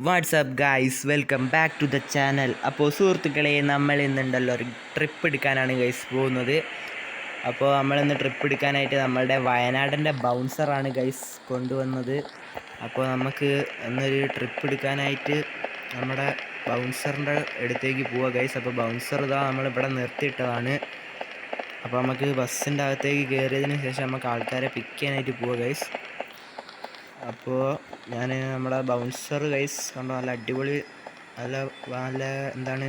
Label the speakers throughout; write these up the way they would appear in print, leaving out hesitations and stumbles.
Speaker 1: WhatsApp guys, welcome back to the channel. അപ്പോൾ സുഹൃത്തുക്കളെ, നമ്മൾ ഇന്നുണ്ടല്ലോ ഒരു ട്രിപ്പ് എടുക്കാനാണ് ഗൈസ് പോകുന്നത്. അപ്പോൾ നമ്മളിന്ന് ട്രിപ്പ് എടുക്കാനായിട്ട് നമ്മളുടെ വയനാടിൻ്റെ ബൗൺസറാണ് ഗൈസ് കൊണ്ടുവന്നത്. അപ്പോൾ നമുക്ക് ഇന്നൊരു ട്രിപ്പ് എടുക്കാനായിട്ട് നമ്മുടെ ബൗൺസറിൻ്റെ അടുത്തേക്ക് പോവുക ഗൈസ്. അപ്പോൾ ബൗൺസർ ഇതാ നമ്മളിവിടെ നിർത്തിയിട്ടതാണ്. അപ്പോൾ നമുക്ക് ബസ്സിൻ്റെ അകത്തേക്ക് കയറിയതിന് ശേഷം നമുക്ക് ആൾക്കാരെ പിക്ക് ചെയ്യാനായിട്ട് പോവുക ഗൈസ്. അപ്പോൾ ഞാൻ നമ്മുടെ ബൗൺസർ ഗൈസ് കണ്ടോ, നല്ല അടിപൊളി, നല്ല എന്താണ്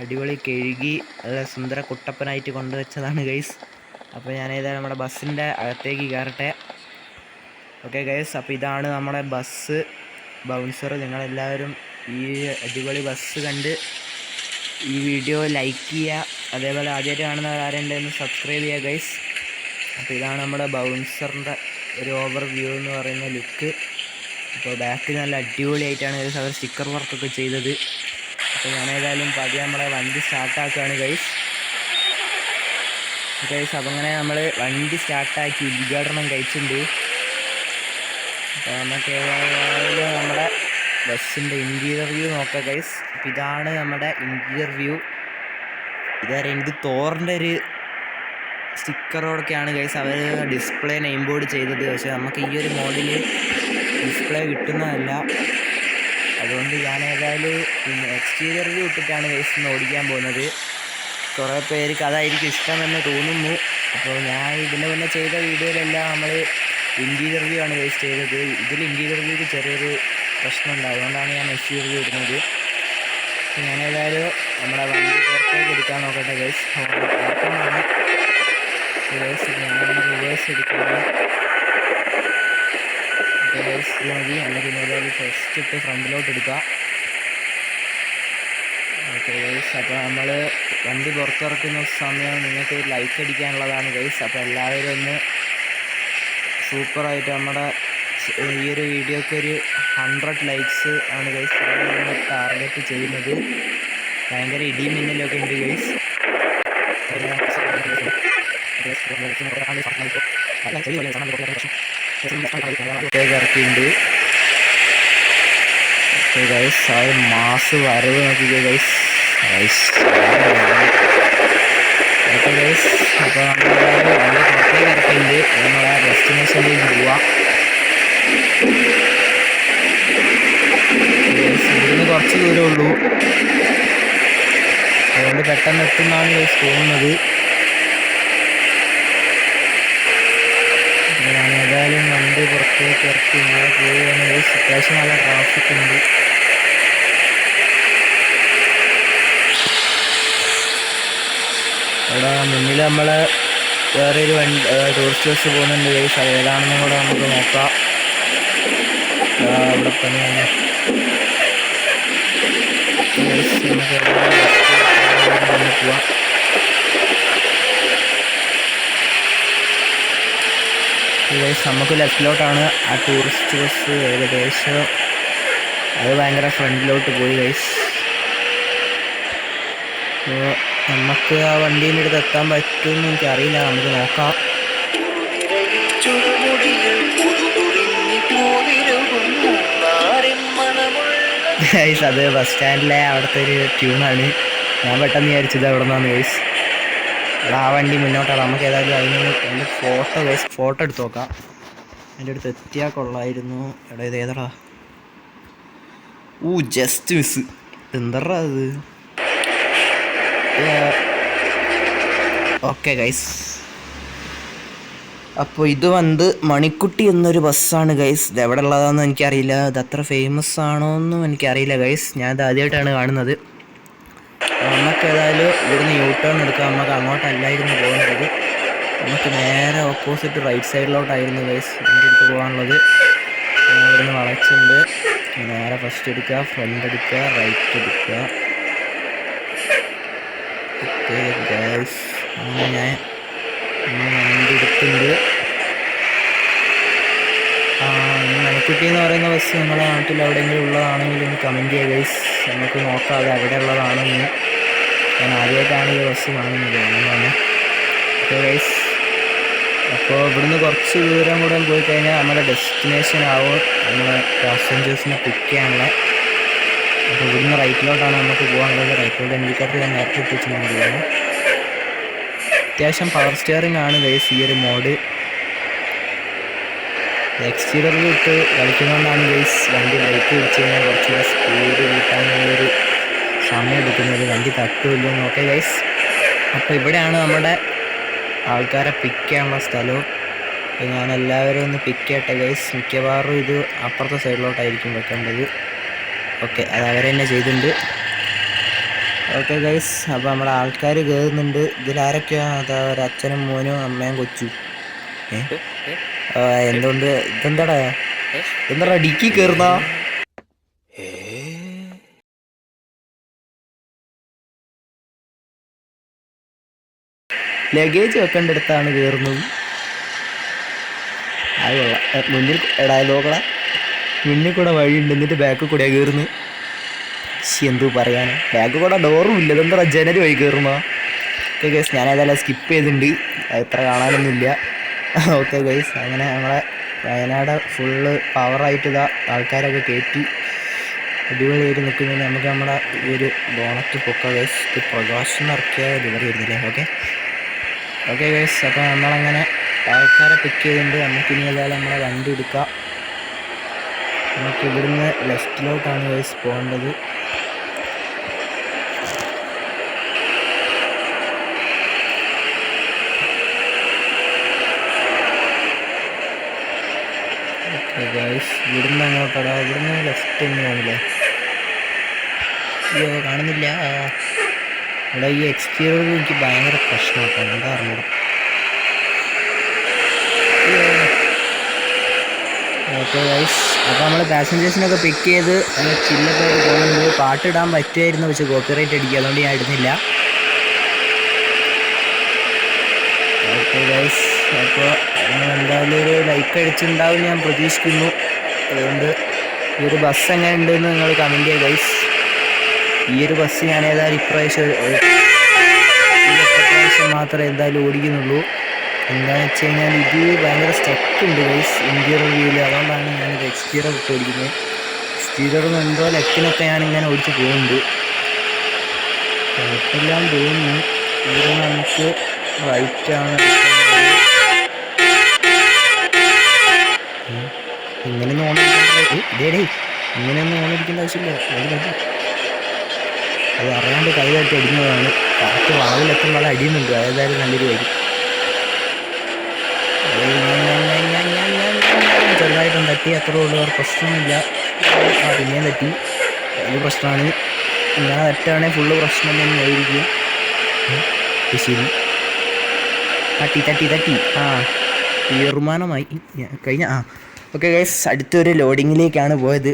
Speaker 1: അടിപൊളി കഴുകി നല്ല സുന്ദര കുട്ടപ്പനായിട്ട് കൊണ്ടുവച്ചതാണ് ഗൈസ്. അപ്പോൾ ഞാനേതായാലും നമ്മുടെ ബസ്സിൻ്റെ അകത്തേക്ക് കയറട്ടെ. ഓക്കെ ഗൈസ്, അപ്പോൾ ഇതാണ് നമ്മുടെ ബസ് ബൗൺസർ. നിങ്ങളെല്ലാവരും ഈ അടിപൊളി ബസ് കണ്ട് ഈ വീഡിയോ ലൈക്ക് ചെയ്യുക. അതേപോലെ ആദ്യമായിട്ട് കാണുന്നവർ ആരെങ്കിലും സബ്സ്ക്രൈബ് ചെയ്യുക ഗൈസ്. അപ്പോൾ ഇതാണ് നമ്മുടെ ബൗൺസറിൻ്റെ ഒരു ഓവർ വ്യൂ എന്ന് പറയുന്ന ലുക്ക്. അപ്പോൾ ബാക്കിൽ നല്ല അടിപൊളിയായിട്ടാണ് ഗൈസ് അവർ സ്റ്റിക്കർ വർക്കൊക്കെ ചെയ്തത്. അപ്പോൾ ഞാനേതായാലും പതിയെ നമ്മളെ വണ്ടി സ്റ്റാർട്ടാക്കുകയാണ് ഗൈസ്. അപ്പോൾ അങ്ങനെ നമ്മൾ വണ്ടി സ്റ്റാർട്ടാക്കി ഉദ്ഘാടനം കഴിച്ചിട്ടുണ്ട്. അപ്പോൾ നമുക്ക് ഏതായാലും നമ്മുടെ ബസ്സിൻ്റെ ഇൻറ്റീരിയർ വ്യൂ നോക്കാം ഗൈസ്. അപ്പോൾ ഇതാണ് നമ്മുടെ ഇൻറ്റീരിയർ വ്യൂ. ഇത് തോറിൻ്റെ ഒരു സ്റ്റിക്കറോടൊക്കെയാണ് ഗൈസ് അവർ ഡിസ്പ്ലേ നെയിം ബോർഡ് ചെയ്തത്. പക്ഷേ നമുക്ക് ഈ ഒരു മോഡൽ ഡിസ്പ്ലേ കിട്ടുന്നതല്ല. അതുകൊണ്ട് ഞാൻ ഏതായാലും എക്സ്റ്റീരിയർ വ്യൂ ഇട്ടിട്ടാണ് ഗൈസ് ഇന്ന് ഓടിക്കാൻ പോകുന്നത്. കുറേ പേർക്ക് അതായിരിക്കും ഇഷ്ടമെന്ന് തോന്നുന്നു. അപ്പോൾ ഞാൻ ഇതിൻ്റെ മുന്നേ ചെയ്ത വീഡിയോയിലെല്ലാം നമ്മൾ ഇൻറ്റീരിയർ വ്യൂ ആണ് ഗൈസ് ചെയ്തത്. ഇതിൽ ഇൻറ്റീരിയർ വ്യൂക്ക് ചെറിയൊരു പ്രശ്നമുണ്ട്, അതുകൊണ്ടാണ് ഞാൻ എക്സ്റ്റീരിയർ വ്യൂ ഇടുന്നത്. ഞാൻ ഏതായാലും നമ്മുടെ വണ്ടി പുറത്തേക്ക് എടുക്കാൻ നോക്കട്ടെ ഗൈസ്. ഓപ്പണാണ് ഗൈസ്. ഞാൻ റിവേഴ്സ് എടുക്കുന്നത് ഗൈസ് മതി. അല്ലെങ്കിൽ ഏതായാലും ഫസ്റ്റ് ഇട്ട് ഫ്രണ്ടിലോട്ട് എടുക്കുക. ഓക്കെ ഗൈസ്, അപ്പോൾ നമ്മൾ വണ്ടി പുറത്തിറക്കുന്ന സമയം നിങ്ങൾക്ക് ലൈക്ക് അടിക്കാനുള്ളതാണ് ഗൈസ്. അപ്പോൾ എല്ലാവരും ഒന്ന് സൂപ്പറായിട്ട് നമ്മുടെ ഈ ഒരു വീഡിയോക്ക് ഒരു 100 ലൈക്സ് ആണ് ഗൈസ് ടാർഗറ്റ് ചെയ്യുന്നത്. ഭയങ്കര ഇടിയും മിന്നലൊക്കെ ഉണ്ട് ഗൈസ്. ഇറക്കിയിട്ടുണ്ട് ഗൈസ്. ആ മാസ് വരവ് നോക്കിക്കോ ഗൈസ്. ഓക്കെ ഗൈസ്, അപ്പോൾ നമ്മൾ പുറത്തേക്ക് ഇറക്കിയിട്ടുണ്ട്. നമ്മളെ ഡെസ്റ്റിനേഷനിലേക്ക് പോവാം. ഇവിടുന്ന് കുറച്ച് ദൂരമേ ഉള്ളൂ, അതുകൊണ്ട് പെട്ടെന്ന് എത്തുന്നതാണ് ഗൈസ് തോന്നുന്നത്. ഞാൻ ഏതായാലും വണ്ടി പുറത്തേക്ക് ഇറക്കി ഇങ്ങനെ പോവുകയാണ് ഗൈസ്. അത്യാവശ്യം നല്ല ട്രാഫിക് ഉണ്ട്. ഇവിടെ മുന്നിൽ നമ്മളെ വേറൊരു ടൂറിസ്റ്റ് ബസ് പോകുന്നുണ്ട് ഗൈസ്. അത് ഏതാണെന്നും കൂടെ നമുക്ക് നോക്കാം. ഇവിടെ തന്നെയാണ് പോവാം. നമുക്ക് ലെഫ്റ്റിലോട്ടാണ് ആ ടൂറിസ്റ്റ് ബസ് ഏകദേശം. അത് ഭയങ്കര ഫ്രണ്ടിലോട്ട് പോയി ഗൈസ്. അപ്പോൾ നമുക്ക് ആ വണ്ടീൻ്റെ അടുത്ത് എത്താൻ പറ്റുമെന്ന് എനിക്കറിയില്ല, നമുക്ക് നോക്കാം. ഗൈസ്, അത് ബസ് സ്റ്റാൻഡിലെ അവിടുത്തെ ഒരു ട്യൂണാണ്. ഞാൻ പെട്ടെന്ന് വിചാരിച്ചത് അവിടെ നിന്നാണ് ഗൈസ്. ആ വണ്ടി മുന്നോട്ടാണ്. നമുക്ക് ഏതായാലും അതിൻ്റെ ഫോട്ടോ എടുത്ത് നോക്കാം. എൻ്റെ അടുത്ത് എത്തിയാൽ കൊള്ളായിരുന്നു. എടാ ഇത് ഏതാടാ? Just miss. എന്താ അത്? ഓക്കെ ഗൈസ്, അപ്പോൾ ഇത് മണിക്കുട്ടി എന്നൊരു ബസ്സാണ് ഗൈസ്. ഇത് എവിടെ ഉള്ളതാണെന്ന് എനിക്കറിയില്ല. ഇത് അത്ര ഫേമസ് ആണോ എന്നും എനിക്കറിയില്ല ഗൈസ്. ഞാനിത് ആദ്യമായിട്ടാണ് കാണുന്നത്. നമുക്ക് ഏതായാലും ഇവിടുന്ന് യൂ ടേൺ എടുക്കാം. നമുക്ക് അങ്ങോട്ടല്ലായിരുന്നു പോകുന്നത്, നമുക്ക് നേരെ ഓപ്പോസിറ്റ് റൈറ്റ് സൈഡിലോട്ടായിരുന്നു ഗൈസ് എൻ്റെ അടുത്ത് പോകാനുള്ളത്. ഇവിടുന്ന് വളച്ചുണ്ട്. നേരെ ഫസ്റ്റ് എടുക്കുക, ഫ്രണ്ട് എടുക്കുക, റൈറ്റ് എടുക്കുക. ഓക്കെ ഗൈസ്, അങ്ങനെ ഞാൻ വണ്ടി എടുത്തിട്ടുണ്ട്. മണിക്കുട്ടി എന്ന് പറയുന്ന ബസ് നിങ്ങളുടെ നാട്ടിൽ എവിടെയെങ്കിലും ഉള്ളതാണെങ്കിൽ ഒന്ന് കമൻറ്റ് ചെയ്യുക ഗൈസ്. നമുക്ക് നോക്കാം അത് എവിടെ ഉള്ളതാണെന്ന്. ഞാൻ ആദ്യമായിട്ടാണ് ഈ ബസ് കാണുന്നത്, അതുകൊണ്ടാണ്. ഓക്കെ ഗൈസ്, അപ്പോൾ ഇവിടുന്ന് കുറച്ച് ദൂരം കൂടെ പോയി കഴിഞ്ഞാൽ നമ്മുടെ ഡെസ്റ്റിനേഷൻ ആവും. നമ്മളെ പാസഞ്ചേഴ്സിനെ പിക്ക് ചെയ്യാനുള്ള. അപ്പോൾ ഇവിടുന്ന് റൈറ്റിലോട്ടാണ് നമുക്ക് പോകാനുള്ളത്. റൈറ്റിലോട്ട് ഇൻഡിക്കേറ്റർ ഞാൻ നേരത്തെ എത്തിച്ചിട്ടുണ്ടായിരുന്നു. അത്യാവശ്യം പവർ സ്റ്റിയറിംഗ് ആണ് ഗൈസ് ഈ ഒരു മോഡ്. എക്സ്റ്റീരിയറിൽ ഇട്ട് കളിക്കുന്നതുകൊണ്ടാണ് ഗൈസ് വണ്ടി ബ്രേക്ക് പിടിച്ച് കഴിഞ്ഞാൽ കുറച്ചുകൂടെ സ്പീഡ് കൂട്ടാനുള്ളൊരു സമയം എടുക്കുന്നത്. വണ്ടി തട്ടുമില്ലോ നോക്കേ ഗൈസ്. അപ്പോൾ ഇവിടെയാണ് നമ്മുടെ ആൾക്കാരെ പിക്ക് ചെയ്യാനുള്ള സ്ഥലവും. അപ്പോൾ ഞാൻ എല്ലാവരും ഒന്ന് പിക്ക് ചെയ്യട്ടെ ഗൈസ്. മിക്കവാറും ഇത് അപ്പുറത്തെ സൈഡിലോട്ടായിരിക്കും വെക്കേണ്ടത്. ഓക്കെ, അത് അവരെ തന്നെ ചെയ്തിട്ടുണ്ട്. ഓക്കെ ഗൈസ്, അപ്പോൾ നമ്മുടെ ആൾക്കാർ കയറുന്നുണ്ട്. ഇതിലാരൊക്കെയാണ്? അതാ ഒരു അച്ഛനും മോനും അമ്മയും കൊച്ചു. എന്തുകൊണ്ട് എന്താടാ ഡിക്കി കയറുന്ന? ലഗേജ് വെക്കേണ്ടടുത്താണ് കയറുന്നത്. അത് കൊള്ളാം. മുന്നിൽ നോക്കടാ, മുന്നിൽ കൂടെ വഴിയുണ്ട്, എന്നിട്ട് ബാക്കിൽ കൂടെയാണ് കയറുന്നത്. എന്തു പറയാൻ, ബാക്കിൽ കൂടെ ഡോറും ഇല്ല, ഇതെന്താ ജനൽ വഴി കയറുന്ന? ഓക്കെ ഗൈസ്, ഞാൻ ഏതായാലും സ്കിപ്പ് ചെയ്തിട്ടുണ്ട്, അത്ര കാണാനൊന്നുമില്ല. ഓക്കെ ഗൈസ്, അങ്ങനെ നമ്മളെ വയനാട് ഫുള്ള് പവറായിട്ട് ഇതാ ആൾക്കാരൊക്കെ കയറ്റി അടിപൊളിയായിട്ട് നിൽക്കുന്നതിന് നമുക്ക് നമ്മുടെ ഈ ഒരു ബോണറ്റ് പൊക്ക ഗൈസ്. ഇത് പ്രകാശം ഇറക്കിയ ലിവറി വരുന്നില്ലേ? ഓക്കെ ഗൈസ്, അപ്പോൾ നമ്മളങ്ങനെ ആൾക്കാരെ പിക്ക് ചെയ്തിട്ടുണ്ട്. നമുക്കിനി ഏതായാലും നമ്മളെ വണ്ടി എടുക്കാം. നമുക്ക് ഇവിടുന്ന് ലെഫ്റ്റിലോട്ടാണ് ഗൈസ് പോകേണ്ടത്. ഓക്കെ ഗൈസ്, ഇവിടുന്ന് അങ്ങോട്ടാ, ഇവിടുന്ന് ലെഫ്റ്റ് തന്നെയാണല്ലേ? അയ്യോ കാണുന്നില്ല. ഇവിടെ ഈ എക്സ്റ്റീരിയറിൽ എനിക്ക് ഭയങ്കര പ്രശ്നമാണ്, എന്താ അറിഞ്ഞത്. ഓക്കെ ഗൈസ്, അപ്പോൾ നമ്മൾ പാസഞ്ചേഴ്സിനൊക്കെ പിക്ക് ചെയ്ത് നല്ല ചില്ലൊക്കെ ആയിട്ട് പോകുന്നുണ്ട്. പാട്ടിടാൻ പറ്റുമായിരുന്നു, പക്ഷേ കോപ്പിറൈറ്റ് അടിക്കുക, അതുകൊണ്ട് ഞാൻ ഇടുന്നില്ല. ഓക്കെ ഗൈസ്, അപ്പോൾ എന്തായാലും ഒരു ലൈക്ക് അടിച്ചിട്ടുണ്ടാവും ഞാൻ പ്രതീക്ഷിക്കുന്നു. അതുകൊണ്ട് ഈ ഒരു ബസ് എങ്ങനെ ഉണ്ടെന്ന് നിങ്ങൾ കമൻറ്റ് ചെയ്യുക ഗൈസ്. ഈ ഒരു ബസ് ഞാൻ ഏതായാലും ഇപ്രാവശ്യം മാത്രമേ എന്തായാലും ഓടിക്കുന്നുള്ളൂ. എന്താണെന്ന് വെച്ച് കഴിഞ്ഞാൽ ഇത് ഭയങ്കര സ്റ്റക്ക് ഉണ്ട് ഗൈസ് ഇൻറ്റീരിയർ വ്യൂവിൽ, അതുകൊണ്ടാണ് ഞാനിത് എക്സ്റ്റീരിയർ ഒക്കെ ഓടിക്കുന്നത്. എക്സ്റ്റീരിയറിൽ എന്തോ ലെക്കിനൊക്കെ ഞാനിങ്ങനെ ഓടിച്ച് പോകുന്നുണ്ട്, കുഴപ്പമില്ലാൻ തോന്നുന്നു. ഇവിടെ നമുക്ക് റൈറ്റാണ്. ഇങ്ങനെയൊന്നും ഇങ്ങനെയൊന്നും ഓണിരിക്കേണ്ട ആവശ്യമില്ല. അത് അറിയാണ്ട് കൈകാട്ടി അടിക്കുന്നതാണ്. കറക്റ്റ് വളവിലെത്തുമ്പോൾ അത് അടിയുന്നുണ്ട്, അതേതായാലും നല്ലൊരു കാര്യം. ചെറുതായിട്ടും തട്ടി, അത്രേ ഉള്ളൂ, വേറെ പ്രശ്നമൊന്നുമില്ല. പിന്നെയും തട്ടി, വലിയ പ്രശ്നമാണ്. ഇങ്ങനെ തെറ്റാണെങ്കിൽ ഫുള്ള് പ്രശ്നം തന്നെ ആയിരിക്കും. ശരി, തട്ടി തീരുമാനമായി കഴിഞ്ഞ. ഓക്കെ ഗൈസ്, അടുത്തൊരു ലോഡിങ്ങിലേക്കാണ് പോയത്.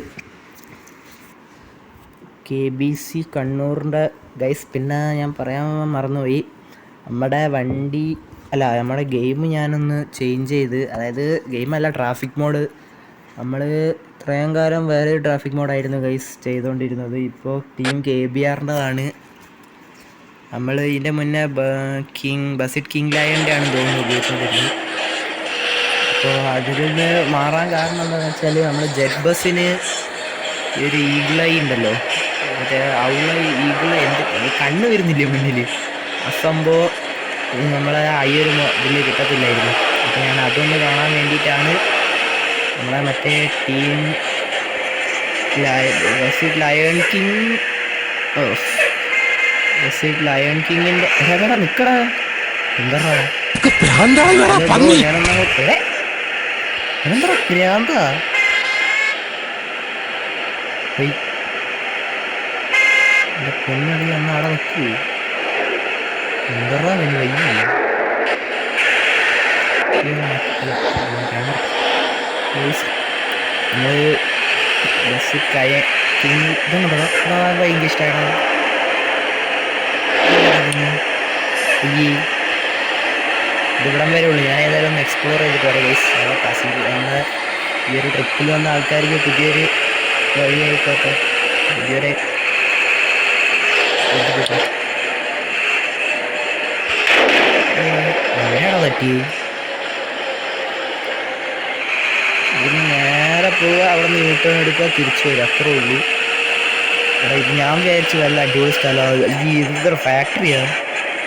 Speaker 1: KBC കണ്ണൂറിൻ്റെ ഗൈസ്. പിന്നെ ഞാൻ പറയാൻ മറന്നുപോയി, നമ്മുടെ വണ്ടി നമ്മുടെ ഗെയിം ഞാനൊന്ന് ചേഞ്ച് ചെയ്ത്, അതായത് ഗെയിമല്ല, ട്രാഫിക് മോഡ്. നമ്മൾ ഇത്രയും കാലം വേറെ ട്രാഫിക് മോഡായിരുന്നു ഗൈസ് ചെയ്തുകൊണ്ടിരുന്നത്. ഇപ്പോൾ ടീം KBRൻ്റെതാണ്. നമ്മൾ ഇതിൻ്റെ മുന്നേ ബസിറ്റ് കിങ് ലയൻ്റെ ആണ് തോന്നുന്നു ഉപയോഗിച്ചുകൊണ്ടിരുന്നത്. അപ്പോൾ അതിൽ നിന്ന് മാറാൻ കാരണം എന്താണെന്ന് വെച്ചാൽ, നമ്മൾ ജെറ്റ് ബസ്സിന് ഒരു ഈഗിളൈ ഉണ്ടല്ലോ, മറ്റേ ഈഗിള കണ്ണ് വരുന്നില്ലേ മുന്നിൽ, ആ സംഭവം നമ്മളെ ഈ ഒരു ഇതിൽ കിട്ടത്തില്ലായിരുന്നു. അപ്പോൾ ഞാൻ അതൊന്ന് കാണാൻ വേണ്ടിയിട്ടാണ് നമ്മളെ മറ്റേ ടീം ലയൺ കിങ്ങിൻ്റെ എടാ നിൽക്കടാ, എന്താ ഞാനെന്താ ഭ്രാന്താ പൊന്നടി അന്ന് അവിടെ നിൽക്കൂ, എന്താ ഇനി വയ്യ. നമ്മൾ ബസ് ഇതുണ്ടോ ഭയങ്കര ഇഷ്ടമാണ്. ഇതിവിടം വരെ ഉള്ളൂ, ഞാൻ ഏതായാലും ഒന്ന് എക്സ്പ്ലോർ ചെയ്തിട്ട് പറയാം ഗൈസ്. പാസഞ്ചർ നമ്മുടെ ഈ ഒരു ട്രിപ്പിൽ വന്ന ആൾക്കാർക്ക് പുതിയൊരു വഴിയായിക്കോട്ടെ, പുതിയൊരു എവിടെയാണോ പറ്റി. ഇതിന് നേരെ പോവുക, അവിടെ നിന്ന് യൂട്ടേൺ എടുക്കുക, തിരിച്ചു വരിക, അത്രേ ഉള്ളൂ. എടാ ഇത് ഞാൻ വിചാരിച്ചു വല്ല അടിപൊളി സ്ഥലമാണ്. ഈ ഇതൊരു ഫാക്ടറിയാണ്.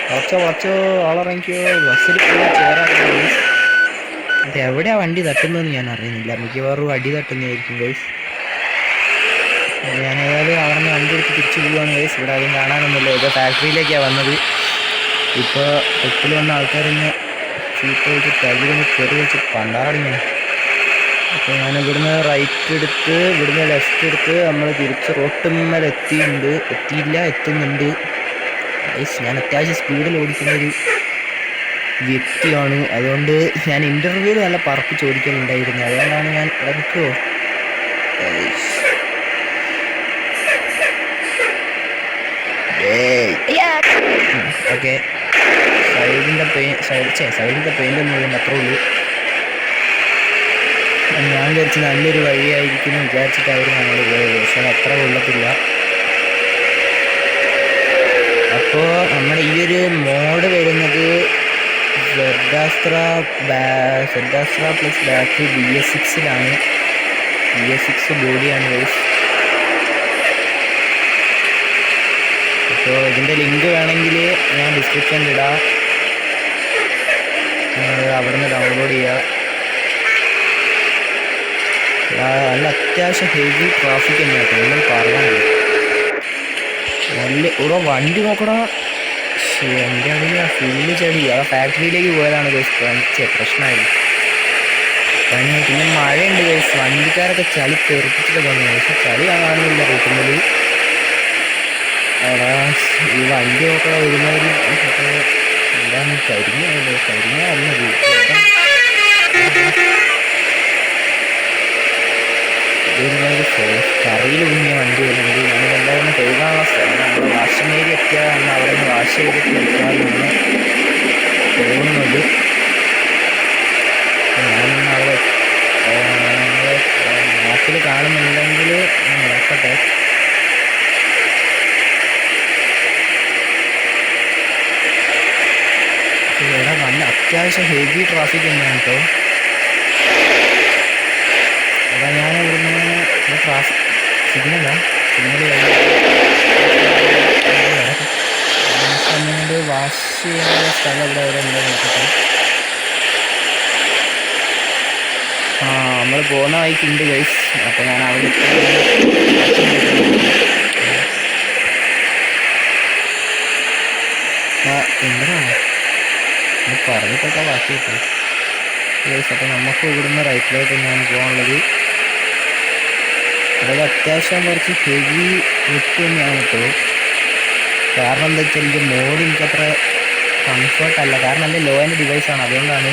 Speaker 1: വളച്ചോ വളച്ചോ ആളിറങ്ങിക്കോ, ബസ്സിൽ പോയി ചേരാറുണ്ട് ഗൈസ്. ഇത് എവിടെയാ വണ്ടി തട്ടുന്നതെന്ന് ഞാൻ അറിയുന്നില്ല. മിക്കവാറും അടി തട്ടുന്നതായിരിക്കും ഗൈസ്. ഞാൻ ഏതായാലും അവിടെ നിന്ന് വണ്ടി എടുത്ത് തിരിച്ചു പോവുകയാണ് ഗൈസ്. ഇവിടെ ആരും കാണാനൊന്നുമില്ല. ഏതോ ഫാക്ടറിയിലേക്കാണ് വന്നത്. ഇപ്പോൾ തെക്കിൽ വന്ന ആൾക്കാരൊന്ന് ചീത്ത വെച്ച് തകിലൊന്ന് കയറി വെച്ച് പണ്ടാറടങ്ങി. അപ്പോൾ ഞാൻ ഇവിടുന്ന് റൈറ്റ് എടുത്ത് ഇവിടുന്ന് ലെഫ്റ്റ് എടുത്ത് നമ്മൾ തിരിച്ച് റോട്ടുമ്മൽ എത്തുന്നുണ്ട് ഗൈസ്. ഞാൻ അത്യാവശ്യം സ്പീഡിൽ ഓടിക്കുന്നൊരു വ്യക്തിയാണ്. അതുകൊണ്ട് ഞാൻ ഇൻ്റർവ്യൂവിൽ നല്ല പറപ്പിച്ച് ഓടിക്കലുണ്ടായിരുന്നു. അതുകൊണ്ടാണ് ഞാൻ നിൽക്കുമോ ഓക്കെ. സൈഡിൻ്റെ പെയിൻ്റ് ഒന്നും ഇല്ല, അത്രേ ഉള്ളൂ. ഞാൻ വിചാരിച്ച് നല്ലൊരു വഴിയായിരിക്കും വിചാരിച്ചിട്ടായിരുന്നു ഞങ്ങൾ പോയത്. പക്ഷെ അത് അത്ര കൊള്ളത്തില്ല. അപ്പോൾ നമ്മുടെ ഈ ഒരു മോഡ് വരുന്നത് സെഡാസ്ട്ര പ്ലസ് ബാക്ക് BS6ലാണ്. BS6 ബോഡിയാണ് ഗൈസ്. അപ്പോൾ ഇതിൻ്റെ ലിങ്ക് വേണമെങ്കിൽ ഞാൻ ഡിസ്ക്രിപ്ഷനിൽ ഇടാം. അവിടെ നിന്ന് ഡൗൺലോഡ് ചെയ്യുക. നല്ല അത്യാവശ്യം ഹെവി ട്രാഫിക് തന്നെയാണ്, ഒന്നും പറയാനില്ല. നല്ല ഇവിടെ വണ്ടി നോക്കടാ. എൻ്റെ അടിയ ഫുള്ള് ചെടി. ആ ഫാക്ടറിയിലേക്ക് പോയതാണ് ഗൈസ്. പ്രശ്നമായി പണിയായി. പിന്നെ മഴയുണ്ട് ഗൈസ്. വണ്ടിക്കാരൊക്കെ ചളി തെറിപ്പിച്ചിട്ട് വന്നു. പക്ഷെ ചളി കാണാനില്ല റൂട്ടുമ്പോൾ. എടാ ഈ വണ്ടി നോക്കടാ ഒരുമാതിരി എന്താണ് കരിഞ്ഞല്ലോ. കരിഞ്ഞല്ല കറിയിൽ കുഞ്ഞ വണ്ടി വരുന്നത്. നമ്മളെല്ലാവരും കഴുകാനുള്ള സ്ഥലം നമ്മൾ വാഷിംഗ് ഏരിയ എത്തിയാൽ അവിടെ നിന്ന് വാഷ് ചെയ്തിട്ട് എടുക്കാമെന്നാണ് തോന്നുന്നത്. ഞാനൊന്ന് അവിടെ മാപ്പിൽ കാണുന്നുണ്ടെങ്കിൽ നോക്കട്ടെ. ഇവിടെ നല്ല അത്യാവശ്യം ഹെവി ട്രാഫിക് തന്നെയാണ് കേട്ടോ. അതാ ഞാൻ ഇവിടുന്ന് ട്രാഫിക് സിഗ്നൽ കഴിഞ്ഞ് വാഷ് ചെയ്യാനുള്ള സ്ഥലം ഇവിടെ എവിടെ ഉണ്ടോ നോക്കട്ടെ. നമ്മൾ പോകുന്ന വഴിക്കുണ്ട് ഗൈസ്. അപ്പോൾ ഞാൻ അവിടെ എന്താ പറഞ്ഞിട്ടൊക്കെ വാഷ് കിട്ടും ഗൈസ്. അപ്പോൾ നമുക്ക് ഇവിടുന്ന് റൈറ്റിലോട്ട് തന്നെയാണ് പോകാനുള്ളത്. അതായത് അത്യാവശ്യം കുറച്ച് ഹെവി വിട്ട് തന്നെയാണ് കേട്ടോ. കാരണം എന്താ വെച്ചാൽ എൻ്റെ മോഡ് എനിക്കത്ര കംഫർട്ടല്ല. കാരണം എൻ്റെ ലോ എൻ്റെ ഡിവൈസാണ്. അതുകൊണ്ടാണ്.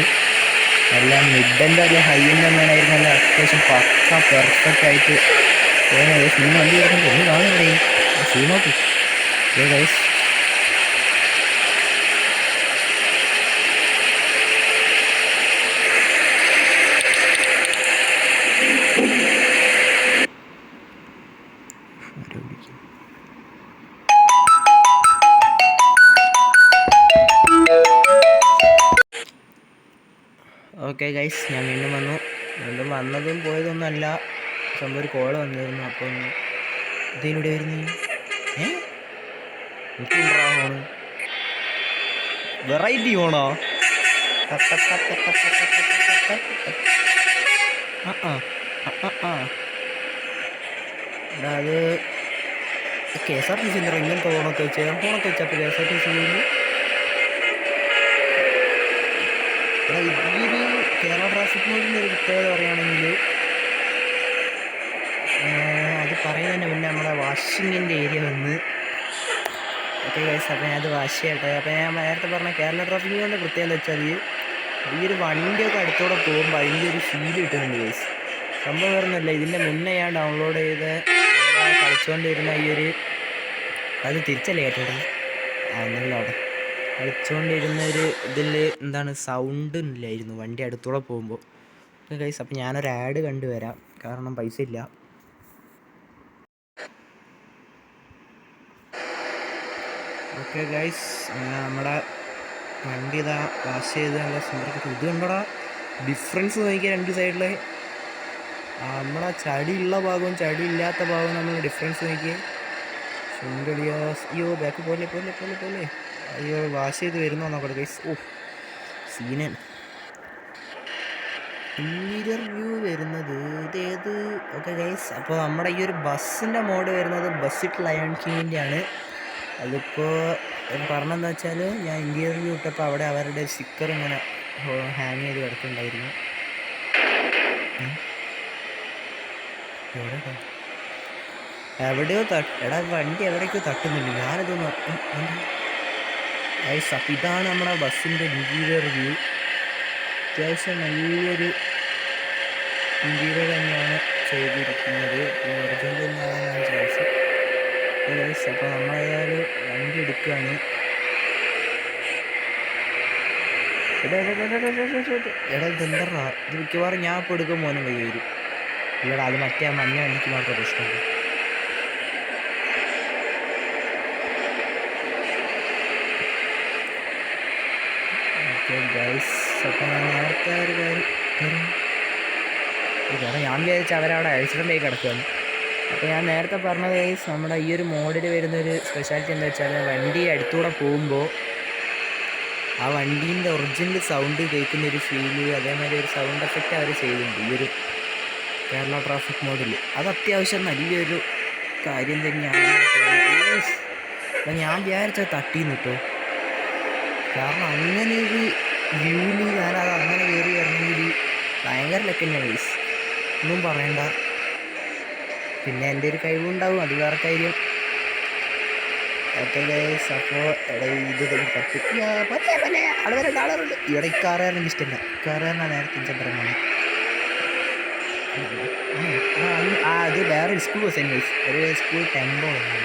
Speaker 1: നല്ല മിഡിൻ്റെ അല്ല ഹൈൻ്റെ ഒന്നായിരുന്നു നല്ല അത്യാവശ്യം പക്ക പെർഫെക്റ്റ് ആയിട്ട് പോകുന്നത്. സിനിമ വണ്ടി വരുന്നുണ്ട്. ഒന്ന് കാണുന്നുണ്ടേ സീ നോക്കി ഗൈസ്. ഓക്കെ ഗൈസ്, ഞാൻ വീണ്ടും വന്നതും പോയതൊന്നും അല്ല. സ്വന്തം ഒരു കോള് വന്നിരുന്നു. അപ്പോൾ ഒന്ന് ഇതിലൂടെ വരുന്നു. ഫോണ് വെറൈറ്റി ഫോണോ? അത് KSRTC ഇങ്ങനത്തെ ഫോണൊക്കെ വെച്ചപ്പോൾ KSRTC ഈയൊരു കേരള ട്രാഫിക് മോഡിൻ്റെ ഒരു പ്രത്യേകത പറയുകയാണെങ്കിൽ അത് പറയുന്നതിന് മുന്നേ നമ്മുടെ വാഷിങ്ങിൻ്റെ ഏരിയ വന്ന്. ഓക്കെ ഗൈസ്, അപ്പോൾ ഞാനത് വാഷ് ചെയ്യട്ടെ. അപ്പോൾ ഞാൻ നേരത്തെ പറഞ്ഞ കേരള ട്രാഫിക് മോഡിൻ്റെ പ്രത്യേകത എന്താ വെച്ചാൽ ഈ ഒരു വണ്ടിയൊക്കെ അടുത്തോടെ പോകുമ്പോൾ അതിൻ്റെ ഒരു ഫീൽ കിട്ടുന്നുണ്ട് ഗൈസ്. സംഭവം വരുന്നില്ല. ഇതിൻ്റെ മുന്നേ ഞാൻ ഡൗൺലോഡ് ചെയ്ത് കളിച്ചുകൊണ്ടിരുന്ന ഈ ഒരു അത് തിരിച്ചല്ലേ കേട്ടത് എന്തെങ്കിലും അവിടെ കളിച്ചുകൊണ്ടിരുന്ന ഒരു ഇതിൽ എന്താണ് സൗണ്ട് ഇല്ലായിരുന്നു വണ്ടി അടുത്തൂടെ പോകുമ്പോൾ. ഓക്കെ ഗൈസ്, അപ്പോൾ ഞാനൊരു ആഡ് കണ്ടുവരാം. കാരണം പൈസ ഇല്ല. ഓക്കെ ഗൈസ്, നമ്മുടെ വണ്ടി ഇതാ വാഷ് ചെയ്ത് നല്ല സുന്ദരത്തിൽ ഇത് കണ്ടോടാ ഡിഫറൻസ് നോക്കിയാൽ രണ്ട് സൈഡിലെ നമ്മുടെ ചടിയുള്ള ഭാഗവും ചടി ഇല്ലാത്ത ഭാഗവും നമ്മൾ ഡിഫറൻസ് നോക്കിയേ. സുന്ദരിയാസ്. അയ്യോ ബാക്ക് പോലെ പോലെ പോലെ പോലെ. അയ്യോ വാഷ് ചെയ്ത് വരുന്നോ നോക്കട്ടെ ഗൈസ്. ഓ സീനൻ. ഇൻറ്റീരിയർ വ്യൂ വരുന്നത് ഇതേത്? ഓക്കെ ഗൈസ്, അപ്പോൾ നമ്മുടെ ഈ ഒരു ബസ്സിൻ്റെ മോഡ് വരുന്നത് ബസ്സിറ്റ് ലയൺ കിങ്ങിൻ്റെ ആണ്. അതിപ്പോൾ പറഞ്ഞതെന്ന് വെച്ചാൽ ഞാൻ ഇൻറ്റീരിയർ വ്യൂ ഇട്ടപ്പോൾ അവിടെ അവരുടെ സ്റ്റിക്കർ ഇങ്ങനെ ഹാങ് ചെയ്ത് കിടക്കുന്നുണ്ടായിരുന്നു. എവിടെയോ എടാ വണ്ടി എവിടേക്കോ തട്ടുന്നുണ്ട്. ഞാനിതൊന്നും ഗൈസ്, അപ്പോൾ ഇതാണ് നമ്മുടെ ബസ്സിൻ്റെ ഇൻറ്റീരിയർ വ്യൂ. അത്യാവശ്യം നല്ലൊരു ഇൻറ്റീരിയർ തന്നെയാണ് ചെയ്തിരിക്കുന്നത്. ഒറിജിനൽ തന്നെയാണ് ചോദിച്ചത്. അപ്പോൾ നമ്മളേതായാലും വണ്ടി എടുക്കുകയാണ്. എടാ ഇതെന്താ ഇത്? മിക്കവാറും ഞാൻ ഇപ്പോൾ എടുക്കാൻ പോകാനും വഴി വരും. ഇല്ലടാ, അത് മറ്റേ മഞ്ഞ വണ്ടിക്ക് മാത്രം പ്രശ്നമുണ്ട്. ഓക്കെ ഗൈസ്, അപ്പോൾ ഞാൻ നേരത്തെ ഒരു കാര്യം ഞാൻ വിചാരിച്ച അവരവിടെ ആക്സിഡൻ്റ് ആയി കിടക്കുകയാണ്. അപ്പോൾ ഞാൻ നേരത്തെ പറഞ്ഞത് ഗൈസ്, നമ്മുടെ ഈ ഒരു മോഡിൽ വരുന്നൊരു സ്പെഷ്യാലിറ്റി എന്താ വെച്ചാൽ വണ്ടി അടുത്തൂടെ പോകുമ്പോൾ ആ വണ്ടീൻ്റെ ഒറിജിനൽ സൗണ്ട് കേൾക്കുന്നൊരു ഫീല്, അതേമാതിരി ഒരു സൗണ്ട് എഫക്റ്റ് അവർ ചെയ്യുന്നുണ്ട് ഈ ഒരു കേരള ട്രാഫിക് മോഡിൽ. അത് അത്യാവശ്യം നല്ലൊരു കാര്യം തന്നെയാണ്. അപ്പം ഞാൻ വിചാരിച്ചത് തട്ടിന്ന് കേട്ടോ. കാരണം അങ്ങനെ ഒരു വ്യൂവിൽ ഞാനത് അങ്ങനെ കയറി വരണമെങ്കിൽ ഭയങ്കര ലക്കന്നെയാണ് ഗൈസ്, ഒന്നും പറയണ്ട. പിന്നെ എൻ്റെ ഒരു കഴിവുണ്ടാവും, അത് വേറെ കാര്യം. ഓക്കെ ഗൈസ്, അപ്പോൾ ഇത് പറ്റില്ല ആളുണ്ട് ഇവിടെ. ഇക്കാറുകാരൻ എനിക്ക് ഇഷ്ടമില്ല. ഇക്കാറുകാരനാണ് നേരത്തെ ചന്ദ്രനാണ്. അത് വേറെ സ്കൂൾ ബസ് തന്നെ ഗൈസ്, ഒരു സ്കൂൾ ടെമ്പോ ആണ്.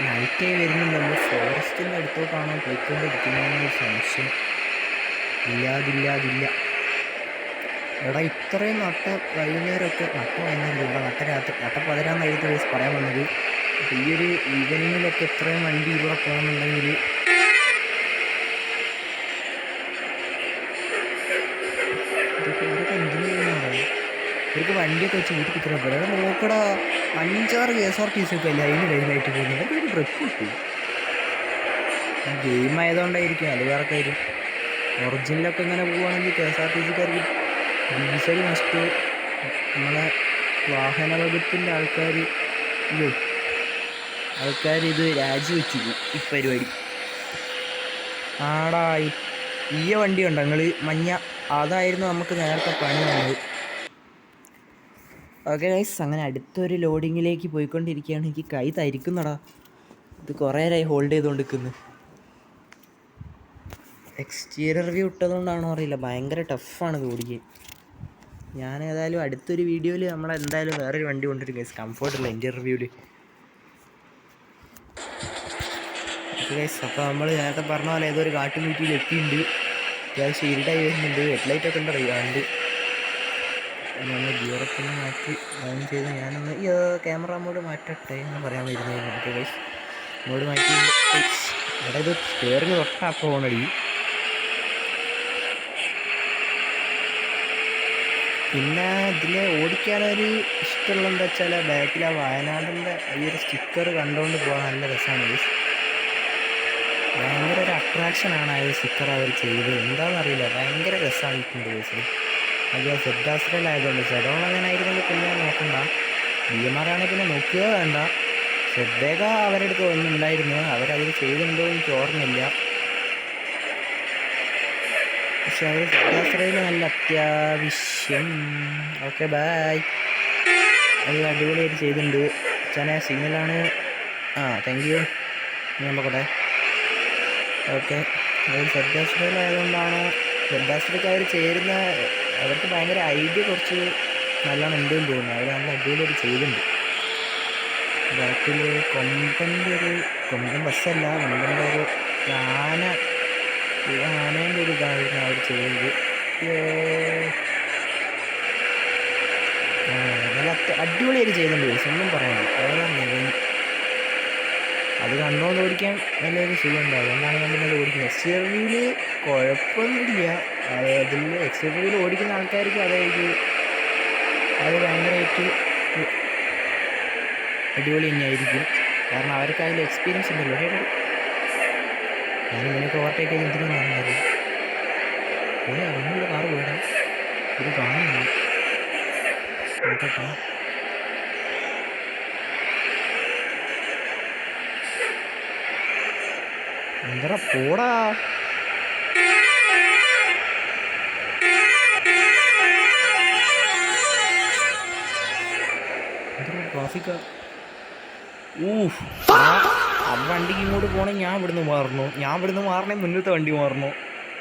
Speaker 1: നൈറ്റായി വരുന്നുണ്ട്. നമ്മൾ ഫോറസ്റ്റിൻ്റെ അടുത്തോട്ടാണോ പോയിക്കൊണ്ടിരിക്കുന്നതെന്നൊരു സംശയം. ഇല്ലാതില്ല. എടാ ഇത്രയും വൈകുന്നേരമൊക്കെ വൈകുന്നേരം നട്ട പതിരാന്ന് എഴുതി വയസ്സ് പറയാൻ വന്നത്. അപ്പോൾ ഈ ഒരു ഈവനിങ്ങിലൊക്കെ ഇത്രയും വണ്ടി ഇവിടെ പോകുന്നുണ്ടെങ്കിൽ ഇതൊക്കെ എന്തിനു പോകുന്നതാണ്? ഇവർക്ക് വണ്ടിയൊക്കെ വെച്ച് വീട്ടിൽ കുത്തിരാൻ പോലെ. അവിടെ നോക്കടാ, 5-6 KSRTC ഒക്കെ അല്ലേ അതിന് ലൈനായിട്ട് പോകുന്നത്. അതൊക്കെ ഒരു ട്രിപ്പ് കിട്ടും. ഗെയിം ആയതുകൊണ്ടായിരിക്കും, അത് വേറെ കാര്യം. ഒറിജിനലൊക്കെ ഇങ്ങനെ പോവുകയാണെങ്കിൽ KSRTCക്കാർക്ക് ഡീസൽ മസ്റ്റ്. നമ്മളെ വാഹന വകുപ്പിൻ്റെ ആൾക്കാർ ഇത് രാജിവെച്ചു ഈ പരിപാടി. ആടാ ഈ വണ്ടി ഉണ്ടോ നിങ്ങൾ? മഞ്ഞ അതായിരുന്നു നമുക്ക് നേരത്തെ പണി വന്നത്. ഓക്കെ ഗൈസ്, അങ്ങനെ അടുത്തൊരു ലോഡിങ്ങിലേക്ക് പോയിക്കൊണ്ടിരിക്കുകയാണ്. എനിക്ക് കൈ തരിക്കുന്നടാ, ഇത് കുറേ നേരമായി ഹോൾഡ് ചെയ്തുകൊണ്ട് നിൽക്കുന്നു. എക്സ്റ്റീരിയർ വ്യൂ ഇട്ടതുകൊണ്ടാണോ അറിയില്ല, ഭയങ്കര ടഫാണ് ഇത് ഓടിക്കാൻ. ഞാൻ ഏതായാലും അടുത്തൊരു വീഡിയോയിൽ നമ്മളെന്തായാലും വേറൊരു വണ്ടി കൊണ്ടുവരും ഗൈസ്, കംഫർട്ടുള്ള ഇൻറ്റീരിയർ വ്യൂവിൽ. ഗൈസ്, അപ്പോൾ നമ്മൾ നേരത്തെ പറഞ്ഞ പോലെ ഏതൊരു കാട്ടുമീറ്റിയിൽ എത്തിയിട്ടുണ്ട്. അത്യാവശ്യം ഇരുട്ടായി വരുന്നുണ്ട്. ഹെഡ്ലൈറ്റൊക്കെ ഉണ്ട് അറിയാണ്ട്. നമ്മൾ ഗിയറൊക്കെ മാറ്റി ഓൺ ചെയ്ത് ഞാനൊന്ന് ക്യാമറ മോഡ് മാറ്റട്ടെ എന്ന് പറയാൻ വരുന്നതായിരുന്നു. ഓക്കെ ഗൈസ്, മോഡ് മാറ്റി. ഇവിടെ ഇത് കയറിന് തൊട്ടാ പോകണടി. പിന്നെ ഇതിൽ ഓടിക്കാനൊരു ഇഷ്ടമുള്ള എന്താ വെച്ചാൽ ബാക്കിൽ ആ വയനാടിൻ്റെ ഈ ഒരു സ്റ്റിക്കർ കണ്ടുകൊണ്ട് പോകാൻ നല്ല രസമാണ് ഗൈസ്. ഭയങ്കര ഒരു അട്രാക്ഷനാണ് ആ ഒരു സ്റ്റിക്കർ അവർ ചെയ്തത്. എന്താണെന്നറിയില്ല, ഭയങ്കര രസമായിട്ടുണ്ട് ഗൈസ്. അത് സെഡാസ്ട്രയിലായതുകൊണ്ട് സെഡോൺ അങ്ങനെ ആയിരുന്നെങ്കിൽ പിന്നെ നോക്കണ്ട. BMR ആണെങ്കിൽ പിന്നെ നോക്കുക വേണ്ട. സെഡേക അവരുടെ അടുത്ത് ഒന്നുണ്ടായിരുന്നു, അവരതിൽ ചെയ്തിട്ടുണ്ടോ എനിക്ക് ഓർമ്മയില്ല. പക്ഷെ അവർ സെഡാസ്ട്രയിൽ നല്ല അത്യാവശ്യം. Okay bye. അത് അടിപൊളിയായിട്ട് ചെയ്തിട്ടുണ്ട്. ചാനെ സിഗ്നലാണ്. Thank you. ഞാൻ നോക്കട്ടെ. ഓക്കെ, അത് സെഡാസ്ട്രയിലായതുകൊണ്ടാണ്. സെഡാസ്ട്രയ്ക്ക് അവർ ചേരുന്ന അവർക്ക് ഭയങ്കര ഐഡിയ കുറച്ച് നല്ലോണം ഉണ്ടെന്ന് തോന്നുന്നു. അവർ നല്ല അടിപൊളിയായിട്ട് ചെയ്തിട്ടുണ്ട്. ബാക്കിൽ കൊമ്പൻ ബസ്സല്ല, കൊമ്പൻ്റെ ഒരു ആനേൻ്റെ ഒരു ഇതായിരുന്നു അവർ ചെയ്തത്. നല്ല അടിപൊളിയായിട്ട് ചെയ്തിട്ടുണ്ട്, ഒന്നും പറയാനില്ല. അതാണ് അത് കണ്ടുകൊണ്ട് ഓടിക്കാൻ നല്ലൊരു സുഖമുണ്ട്. അതുകൊണ്ടാണ് ഞാൻ പിന്നെ അത് ഓടിക്കുന്നത്. എക്സ്റ്റീരിയറിൽ കുഴപ്പമൊന്നുമില്ല. അതിൽ എക്സ്റ്റീരിയറിൽ ഓടിക്കുന്ന ആൾക്കാർക്ക് അത് ഭയങ്കരമായിട്ട് അടിപൊളി തന്നെയായിരിക്കും. കാരണം അവർക്ക് അതിൽ എക്സ്പീരിയൻസ് ഉണ്ടല്ലോ. ഞാനിങ്ങനെയൊക്കെ ഓവർടേക്ക് ചെയ്ത് എന്തിനാണെന്ന് അറിയാം. അങ്ങനെയുള്ള കാറ് പോയടാ, ഇത് കാണുന്നില്ല. നോക്കട്ടെ. എന്താ പോടാ. ട്രാഫിക്കാ. ആ വണ്ടിക്ക് ഇങ്ങോട്ട് പോകണേ ഞാൻ ഇവിടുന്ന് മാറണേ മുന്നത്തെ വണ്ടി മാറണോ.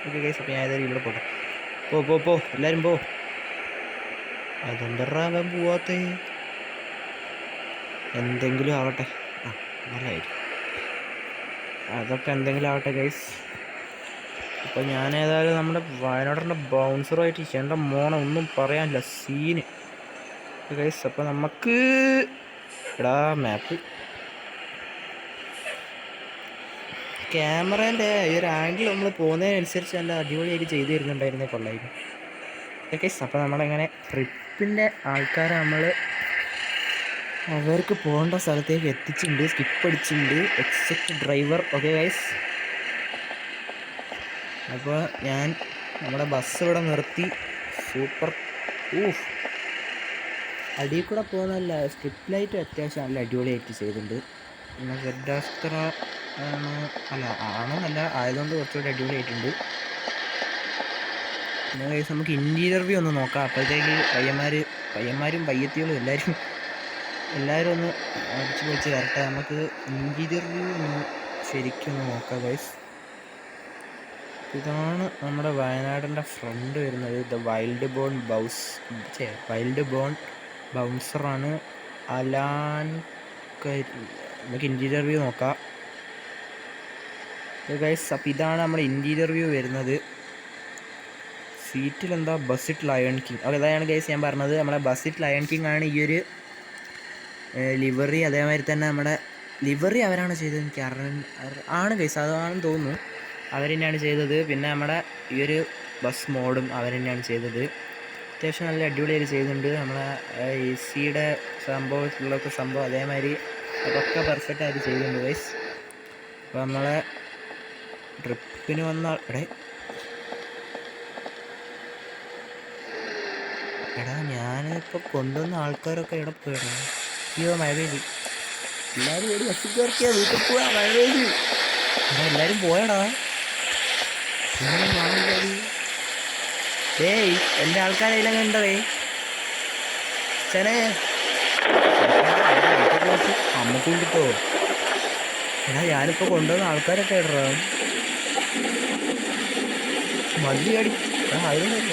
Speaker 1: ഓക്കെ ഗൈസ്, അപ്പോൾ ഞാൻ ഏതായാലും ഇവിടെ പോട്ടെ. പോ എല്ലാവരും പോ. അതെന്തറാകാൻ പോവാത്തേ. എന്തെങ്കിലും ആവട്ടെ. നല്ലതായിരിക്കും. അതൊക്കെ എന്തെങ്കിലും ആവട്ടെ ഗൈസ്. അപ്പോൾ ഞാൻ ഏതായാലും നമ്മുടെ വയനാടിൻ്റെ ബൗൺസറുമായിട്ട് ചെയ്യേണ്ട മോനെ ഒന്നും പറയാനില്ല, സീന് ഗൈസ്. അപ്പോൾ നമുക്ക് എടാ മാപ്പ് ക്യാമറേൻ്റെ ഈ ഒരു ആംഗിൾ നമ്മൾ പോകുന്നതിനനുസരിച്ച് നല്ല അടിപൊളിയായിട്ട് ചെയ്ത് തരുന്നുണ്ടായിരുന്നേ കൊള്ളായിരുന്നു. ഓക്കെ, അപ്പോൾ നമ്മളെങ്ങനെ ട്രിപ്പിൻ്റെ ആൾക്കാരെ അവർക്ക് പോകേണ്ട സ്ഥലത്തേക്ക് എത്തിച്ചിട്ടുണ്ട്. സ്കിപ്പ് അടിച്ചിട്ടുണ്ട്. Except driver. ഓക്കെ ഗൈസ്, അപ്പോൾ ഞാൻ നമ്മുടെ ബസ് ഇവിടെ നിർത്തി. സൂപ്പർ. അടിയിൽ കൂടെ പോകുന്നതല്ല, സ്ട്രിപ്പ് ലൈറ്റും അത്യാവശ്യം നല്ല അടിപൊളിയായിട്ട് ചെയ്തിട്ടുണ്ട്. പിന്നെ ഗഡാസ്ത്ര ആണെന്നല്ല ആയതുകൊണ്ട് കുറച്ചുകൂടി അടിപൊളിയായിട്ടുണ്ട്. പിന്നെ ഗൈസ് നമുക്ക് ഇൻറ്റീരിയർ വ്യൂ ഒന്ന് നോക്കാം. അപ്പോഴത്തേക്ക് പയ്യന്മാരും പയ്യത്തികളും എല്ലാവരും ഒന്ന് അടിച്ച് പൊളിച്ച് വരട്ടെ. നമുക്ക് ഇൻറ്റീരിയർ വ്യൂ ഒന്ന് ശരിക്കും ഒന്ന് നോക്കാം ഗൈസ്. ഇതാണ് നമ്മുടെ വയനാടിൻ്റെ ഫ്രണ്ട് വരുന്നത്. ദ വൈൽഡ് ബോൺ ബൗൺസറാണ് അലാൻ. നമുക്ക് ഇൻറ്റീരിയർ വ്യൂ നോക്കാം ഗൈസ്. അപ്പോൾ ഇതാണ് നമ്മുടെ ഇൻറ്റീരിയർ വ്യൂ വരുന്നത്. സീറ്റിൽ എന്താ ബസ്സിറ്റ് ലയൺ കിങ്. ഓക്കെ, അതാണ് ഗൈസ് ഞാൻ പറഞ്ഞത്. നമ്മുടെ ബസ്സിറ്റ് ലയൺ കിങ് ആണ് ഈ ഒരു ലിവറി. അതേമാതിരി തന്നെ നമ്മുടെ ലിവറി അവരാണ് ചെയ്തത്, എനിക്ക് ആണ് ഗൈസ്, അതാണെന്ന് തോന്നുന്നു. അവർ തന്നെയാണ് ചെയ്തത്. പിന്നെ നമ്മുടെ ഈ ഒരു ബസ് മോഡും അവർ തന്നെയാണ് ചെയ്തത്. അത്യാവശ്യം നല്ല അടിപൊളിയായിട്ട് ചെയ്യുന്നുണ്ട്. നമ്മളെ AC-യുടെ സംഭവം അതേമാതിരി അതൊക്കെ പെർഫെക്റ്റ് ആയിട്ട് ചെയ്യുന്നുണ്ട് ഗൈസ്. അപ്പോൾ നമ്മളെ ട്രിപ്പിന് വന്ന എടാ ഞാനിപ്പോൾ കൊണ്ടുവന്ന ആൾക്കാരൊക്കെ എവിടെ പോയടാ. അയ്യോ മഴ പെയ്തു. എല്ലാവരും ഒരു ബസ്സിൽ കയറിയാ വീട്ടിൽ പോയാ മഴ പെയ്തു. എല്ലാവരും പോയടാ. ഏയ് എൻ്റെ ആൾക്കാരെല്ലാം ഉണ്ടേ ചേനേ അമ്മക്കും കിട്ടോ. എടാ ഞാനിപ്പോൾ കൊണ്ടുവന്ന ആൾക്കാരൊക്കെ ഇടറാ മതി അടി. വഴിയാണോ ഇത്?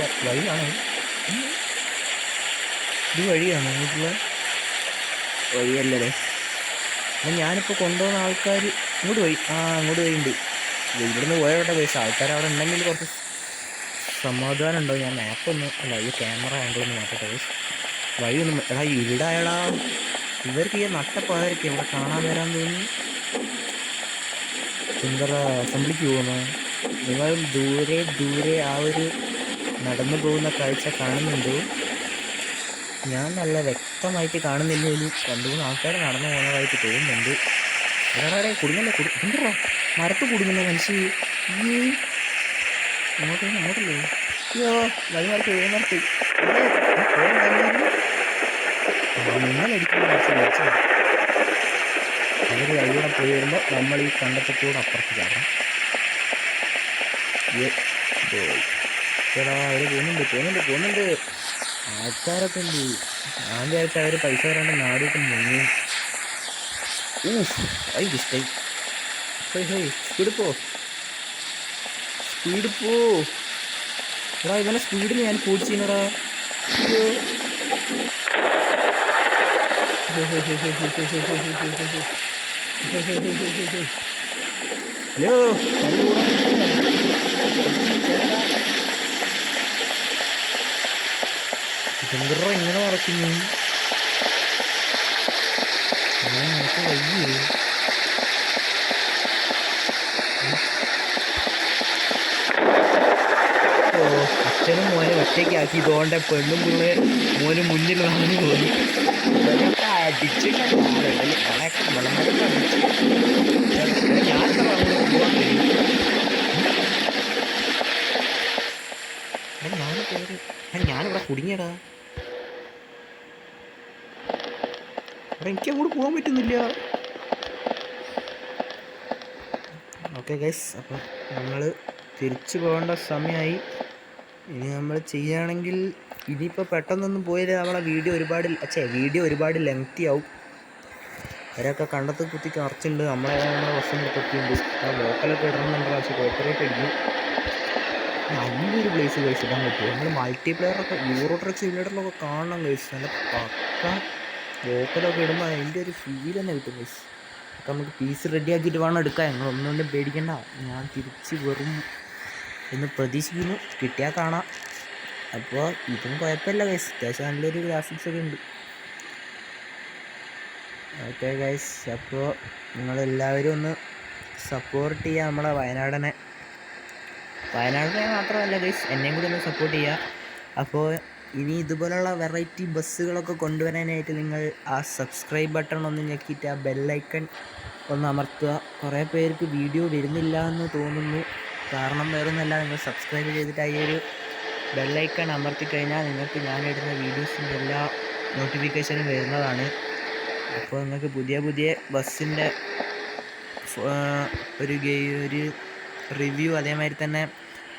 Speaker 1: വഴിയാണോ അങ്ങോട്ടുള്ള വഴിയല്ലേ? അപ്പം ഞാനിപ്പോൾ കൊണ്ടുപോകുന്ന ആൾക്കാർ ഇങ്ങോട്ട് പോയി. അങ്ങോട്ട് പോയിട്ടുണ്ട്. ഇവിടുന്ന് പോയോട്ടെ പൈസ. ആൾക്കാരവിടെ ഉണ്ടെങ്കിൽ കുറച്ച് സമാധാനം ഉണ്ടോ. ഞാൻ മാപ്പൊന്നും ഈ ക്യാമറ ആംഗിളൊന്നും മാറ്റട്ടെ പൈസ. വഴിയൊന്നും ഇരുടായടാ. ഇവർക്ക് ഈ നട്ടപ്പാരൊക്കെ ഇവിടെ കാണാൻ വരാൻ തോന്നി. സുന്ദര അസംബ്ലിക്ക് പോകുന്നു. നിങ്ങൾ ദൂരെ ആ ഒരു നടന്നു പോകുന്ന കാഴ്ച കാണുന്നുണ്ടോ? ഞാൻ നല്ല വ്യക്തമായിട്ട് കാണുന്നില്ലെങ്കിലും 2-3 ആൾക്കാർ നടന്നു പോകുന്നതായിട്ട് തോന്നുന്നുണ്ട്. വേറെ കുടുങ്ങല്ലോ മരത്ത് കുടുങ്ങുന്ന മനുഷ്യ. അങ്ങോട്ടല്ലേ? അയ്യോ വഴിമാർക്ക് മിന്നലടിക്കുന്ന മനുഷ്യ അവർ വഴികൂടെ പോയി വരുമ്പോൾ നമ്മൾ ഈ കണ്ടത്തിലൂടെ അപ്പുറത്ത് ചാടണം. ചേടാ അവർ പോകുന്നുണ്ട്. ആൾക്കാരൊക്കെ ഉണ്ട്. ഞാൻ വിചാരിച്ച അവർ പൈസ തരാണ്ട് നാടിയിട്ട് മുങ്ങി. ഇഷ്ടായി. സ്പീഡ് പോ എടാ. ഇവനെ സ്പീഡിൽ ഞാൻ കൂടിച്ചിരുന്നടാ. ഹലോ ഇതെന്തോ ഇങ്ങനെ നടക്കുന്നു. വയ്യേ അച്ഛനും മോനെ ഒറ്റയ്ക്കാക്കി ഇതുകൊണ്ട് പെണ്ണും പിള്ളേ മോന് മുന്നിൽ നടന്നു പോയി. ഇവനൊക്കെ അടിച്ചിട്ട് അവളെയൊക്കെ വെള്ളമാരൊക്കെ അടിച്ച് ഞാനെന്താ അങ്ങോട്ട് പോകണ്ടേ? ഞാൻ കയറി ഞാനിവിടെ കുടുങ്ങിയടാ. എനിക്ക് അങ്ങോട്ട് പോകാൻ പറ്റുന്നില്ല. ഓക്കെ ഗൈസ്, അപ്പം നമ്മൾ തിരിച്ചു പോകേണ്ട സമയമായി. ഇനി നമ്മൾ ചെയ്യുകയാണെങ്കിൽ ഇനിയിപ്പോൾ പെട്ടെന്നൊന്നും പോയാൽ നമ്മളെ വീഡിയോ ഒരുപാട് ലെങ്തി ആവും. അവരൊക്കെ കണ്ടത്ത് കുത്തി കറച്ചുണ്ട്. നമ്മളെ ബസ്സിൻ്റെ അടുത്തൊക്കെയുണ്ട്. ആ ലോക്കലൊക്കെ ഇടണമെന്നുണ്ട്. പക്ഷേ കോപ്പറേറ്റ് അടിക്കും. നല്ലൊരു പ്ലേസ് കഴിച്ച് ഇടാൻ പറ്റുമോ? നമ്മൾ മൾട്ടിപ്ലെയറൊക്കെ യൂറോ ട്രക്ക് സിമിലേറ്ററിലൊക്കെ കാണണം കഴിച്ച്. നല്ല പക്ക ലോക്കലൊക്കെ ഇടുമ്പോൾ അതിൻ്റെ ഒരു ഫീൽ തന്നെ കിട്ടും കഴിച്ച്. ഒക്കെ നമുക്ക് പീസ് റെഡിയാക്കിയിട്ട് വേണം എടുക്കാൻ. ഞങ്ങൾ ഒന്നുകൊണ്ടും പേടിക്കണ്ട. ഞാൻ തിരിച്ച് വരും എന്ന് പ്രതീക്ഷിക്കുന്നു. കിട്ടിയാൽ കാണാം. അപ്പോൾ ഇതും കുഴപ്പമില്ല ഗൈസ്, അത്യാവശ്യം നല്ലൊരു ഗ്രാഫിക്സ് ഒക്കെ ഉണ്ട്. ഓക്കെ ഗൈസ്, അപ്പോൾ നിങ്ങളെല്ലാവരും ഒന്ന് സപ്പോർട്ട് ചെയ്യുക നമ്മളെ വയനാടിനെ മാത്രമല്ല ഗൈസ്, എന്നെയും കൂടി ഒന്ന് സപ്പോർട്ട് ചെയ്യുക. അപ്പോൾ ഇനി ഇതുപോലുള്ള വെറൈറ്റി ബസ്സുകളൊക്കെ കൊണ്ടുവരാനായിട്ട് നിങ്ങൾ ആ സബ്സ്ക്രൈബ് ബട്ടൺ ഒന്ന് ഞെക്കിയിട്ട് ആ ബെല്ലൈക്കൺ ഒന്ന് അമർത്തുക. കുറേ പേർക്ക് വീഡിയോ വരുന്നില്ല എന്ന് തോന്നുന്നു. കാരണം വേറൊന്നുമല്ല, നിങ്ങൾ സബ്സ്ക്രൈബ് ചെയ്തിട്ട് ഈ ഒരു ബെല്ലൈക്കൺ അമർത്തിക്കഴിഞ്ഞാൽ നിങ്ങൾക്ക് ഞാനിടുന്ന വീഡിയോസിൻ്റെ എല്ലാ നോട്ടിഫിക്കേഷനും വരുന്നതാണ്. അപ്പോൾ നിങ്ങൾക്ക് പുതിയ ബസ്സിൻ്റെ ഒരു റിവ്യൂ, അതേമാതിരി തന്നെ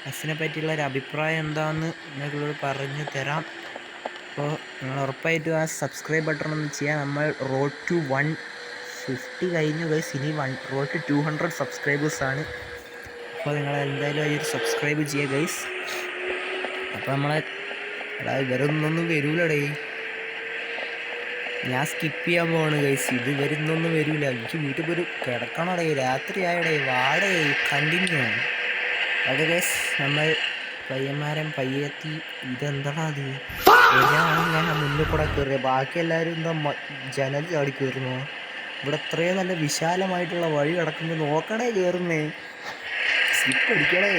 Speaker 1: ബസ്സിനെ പറ്റിയുള്ള ഒരു അഭിപ്രായം എന്താണെന്ന് നിങ്ങളോട് പറഞ്ഞു തരാം. അപ്പോൾ നിങ്ങൾ ഉറപ്പായിട്ടും ആ സബ്സ്ക്രൈബ് ബട്ടൺ ഒന്ന് ചെയ്യാം. നമ്മൾ റോഡ് ടു 150 കഴിഞ്ഞു ഗൈസ്. ഇനി റോഡ് ടു 200 സബ്സ്ക്രൈബേഴ്സാണ്. അപ്പോൾ നിങ്ങൾ എന്തായാലും ഈ ഒരു സബ്സ്ക്രൈബ് ചെയ്യുക ഗൈസ്. അപ്പോൾ നമ്മളെ ഇവരൊന്നും വരൂലടേ. ഞാൻ സ്കിപ്പ് ചെയ്യാൻ പോവാണ് ഗൈസ്. ഇത് വരുന്നൊന്നും വരില്ല. എനിക്ക് വീട്ടിൽ പോയി കിടക്കണടേ, രാത്രി ആയടേ, വാടേ, കണ്ടിന്യൂ. ഓക്കെ ഗൈസ്, നമ്മൾ പയ്യെത്തി. ഇതെന്താ അത്? ഞാൻ മുന്നിൽ കൂടെ കയറിയ, ബാക്കി എല്ലാവരും എന്താ ജനൽ ചാടി കയറുന്നു? ഇവിടെ അത്രയും നല്ല വിശാലമായിട്ടുള്ള വഴി കിടക്കുമ്പോൾ നോക്കണേ കയറുന്നേ, സ്ലിപ്പ് അടിക്കണേ.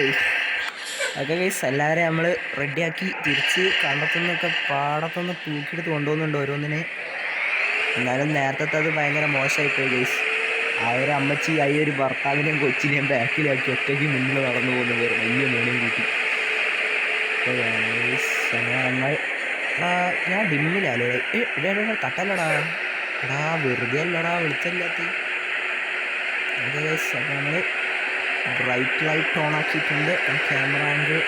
Speaker 1: ഓക്കെ ഗൈസ്, എല്ലാവരെയും നമ്മൾ റെഡിയാക്കി തിരിച്ച് കണ്ടത്തുനിന്നൊക്കെ പാടത്തുനിന്ന് തൂക്കിയെടുത്ത് കൊണ്ടുപോകുന്നുണ്ട് ഓരോന്നിനെ. എന്നാലും നേരത്തെ അത് ഭയങ്കര മോശമായിപ്പോയി ഗൈസ്. ആ ഒരു അമ്മച്ചി ഒരു ഭർത്താവിനെയും കൊച്ചിനെയും ബാക്കിലാക്കി ഒറ്റയ്ക്ക് മുന്നിൽ നടന്നു പോകുന്നു വലിയ മോനെയും കൂട്ടി. അപ്പോൾ അങ്ങനെ നമ്മൾ ഞാൻ ഡിമ്മിലാലോ തട്ടല്ലടാ വെറുതെ അല്ലടാ വെളിച്ചമില്ലാത്ത. ഓക്കെ ഗൈസ്, അപ്പോൾ നമ്മൾ ബ്രൈറ്റ് ലൈറ്റ് ഓൺ ആക്കിയിട്ടുണ്ട്. ക്യാമറ ആംഗിൾ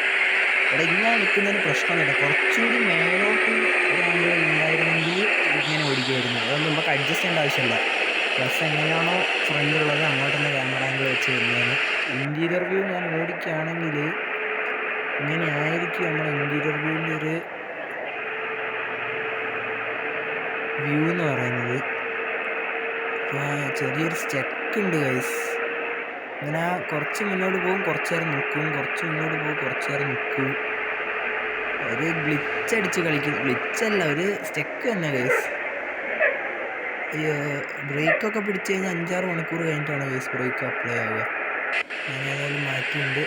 Speaker 1: ഇവിടെ ഇങ്ങനെ നിൽക്കുന്നതിന് പ്രശ്നമില്ല. കുറച്ചുകൂടി മേലോട്ട് ഒരു ആംഗിൾ ഉണ്ടായിരുന്നെങ്കിൽ ഇങ്ങനെ ഓടിക്കുമായിരുന്നു. അതൊന്നും നമുക്ക് അഡ്ജസ്റ്റ് ചെയ്യേണ്ട ആവശ്യമില്ല. ബസ് എങ്ങനെയാണോ ഫ്രണ്ടിലുള്ളത് അങ്ങോട്ട് തന്നെ ക്യാമറ ആംഗിൾ വെച്ച് വരുന്നതാണ്. ഇൻറ്റീരിയർ വ്യൂ ഞാൻ ഓടിക്കുകയാണെങ്കിൽ ഇങ്ങനെ ആയിരിക്കും നമ്മുടെ ഇൻറ്റീരിയർ വ്യൂവിൻ്റെ ഒരു വ്യൂ എന്ന് പറയുന്നത്. ചെറിയൊരു സ്റ്റെക്ക് ഉണ്ട് ഗൈസ്. ഇങ്ങനെ കുറച്ച് മുന്നോട്ട് പോകും, കുറച്ച് നേരം നിൽക്കും, കുറച്ച് മുന്നോട്ട് പോകും, കുറച്ച് നേരം നിൽക്കും. ഒരു ഗ്ലിച്ച് അടിച്ച് കളിക്കും. ഗ്ലിച്ചല്ല, ഒരു സ്റ്റെക്ക് തന്നെ ഗൈസ്. ബ്രേക്കൊക്കെ പിടിച്ച് കഴിഞ്ഞാൽ 5-6 മണിക്കൂർ കഴിഞ്ഞിട്ടാണ് ഗൈസ് ബ്രേക്ക് അപ്ലൈ ആവുക. ഞാൻ ഏതായാലും മാറ്റിയിട്ടുണ്ട്.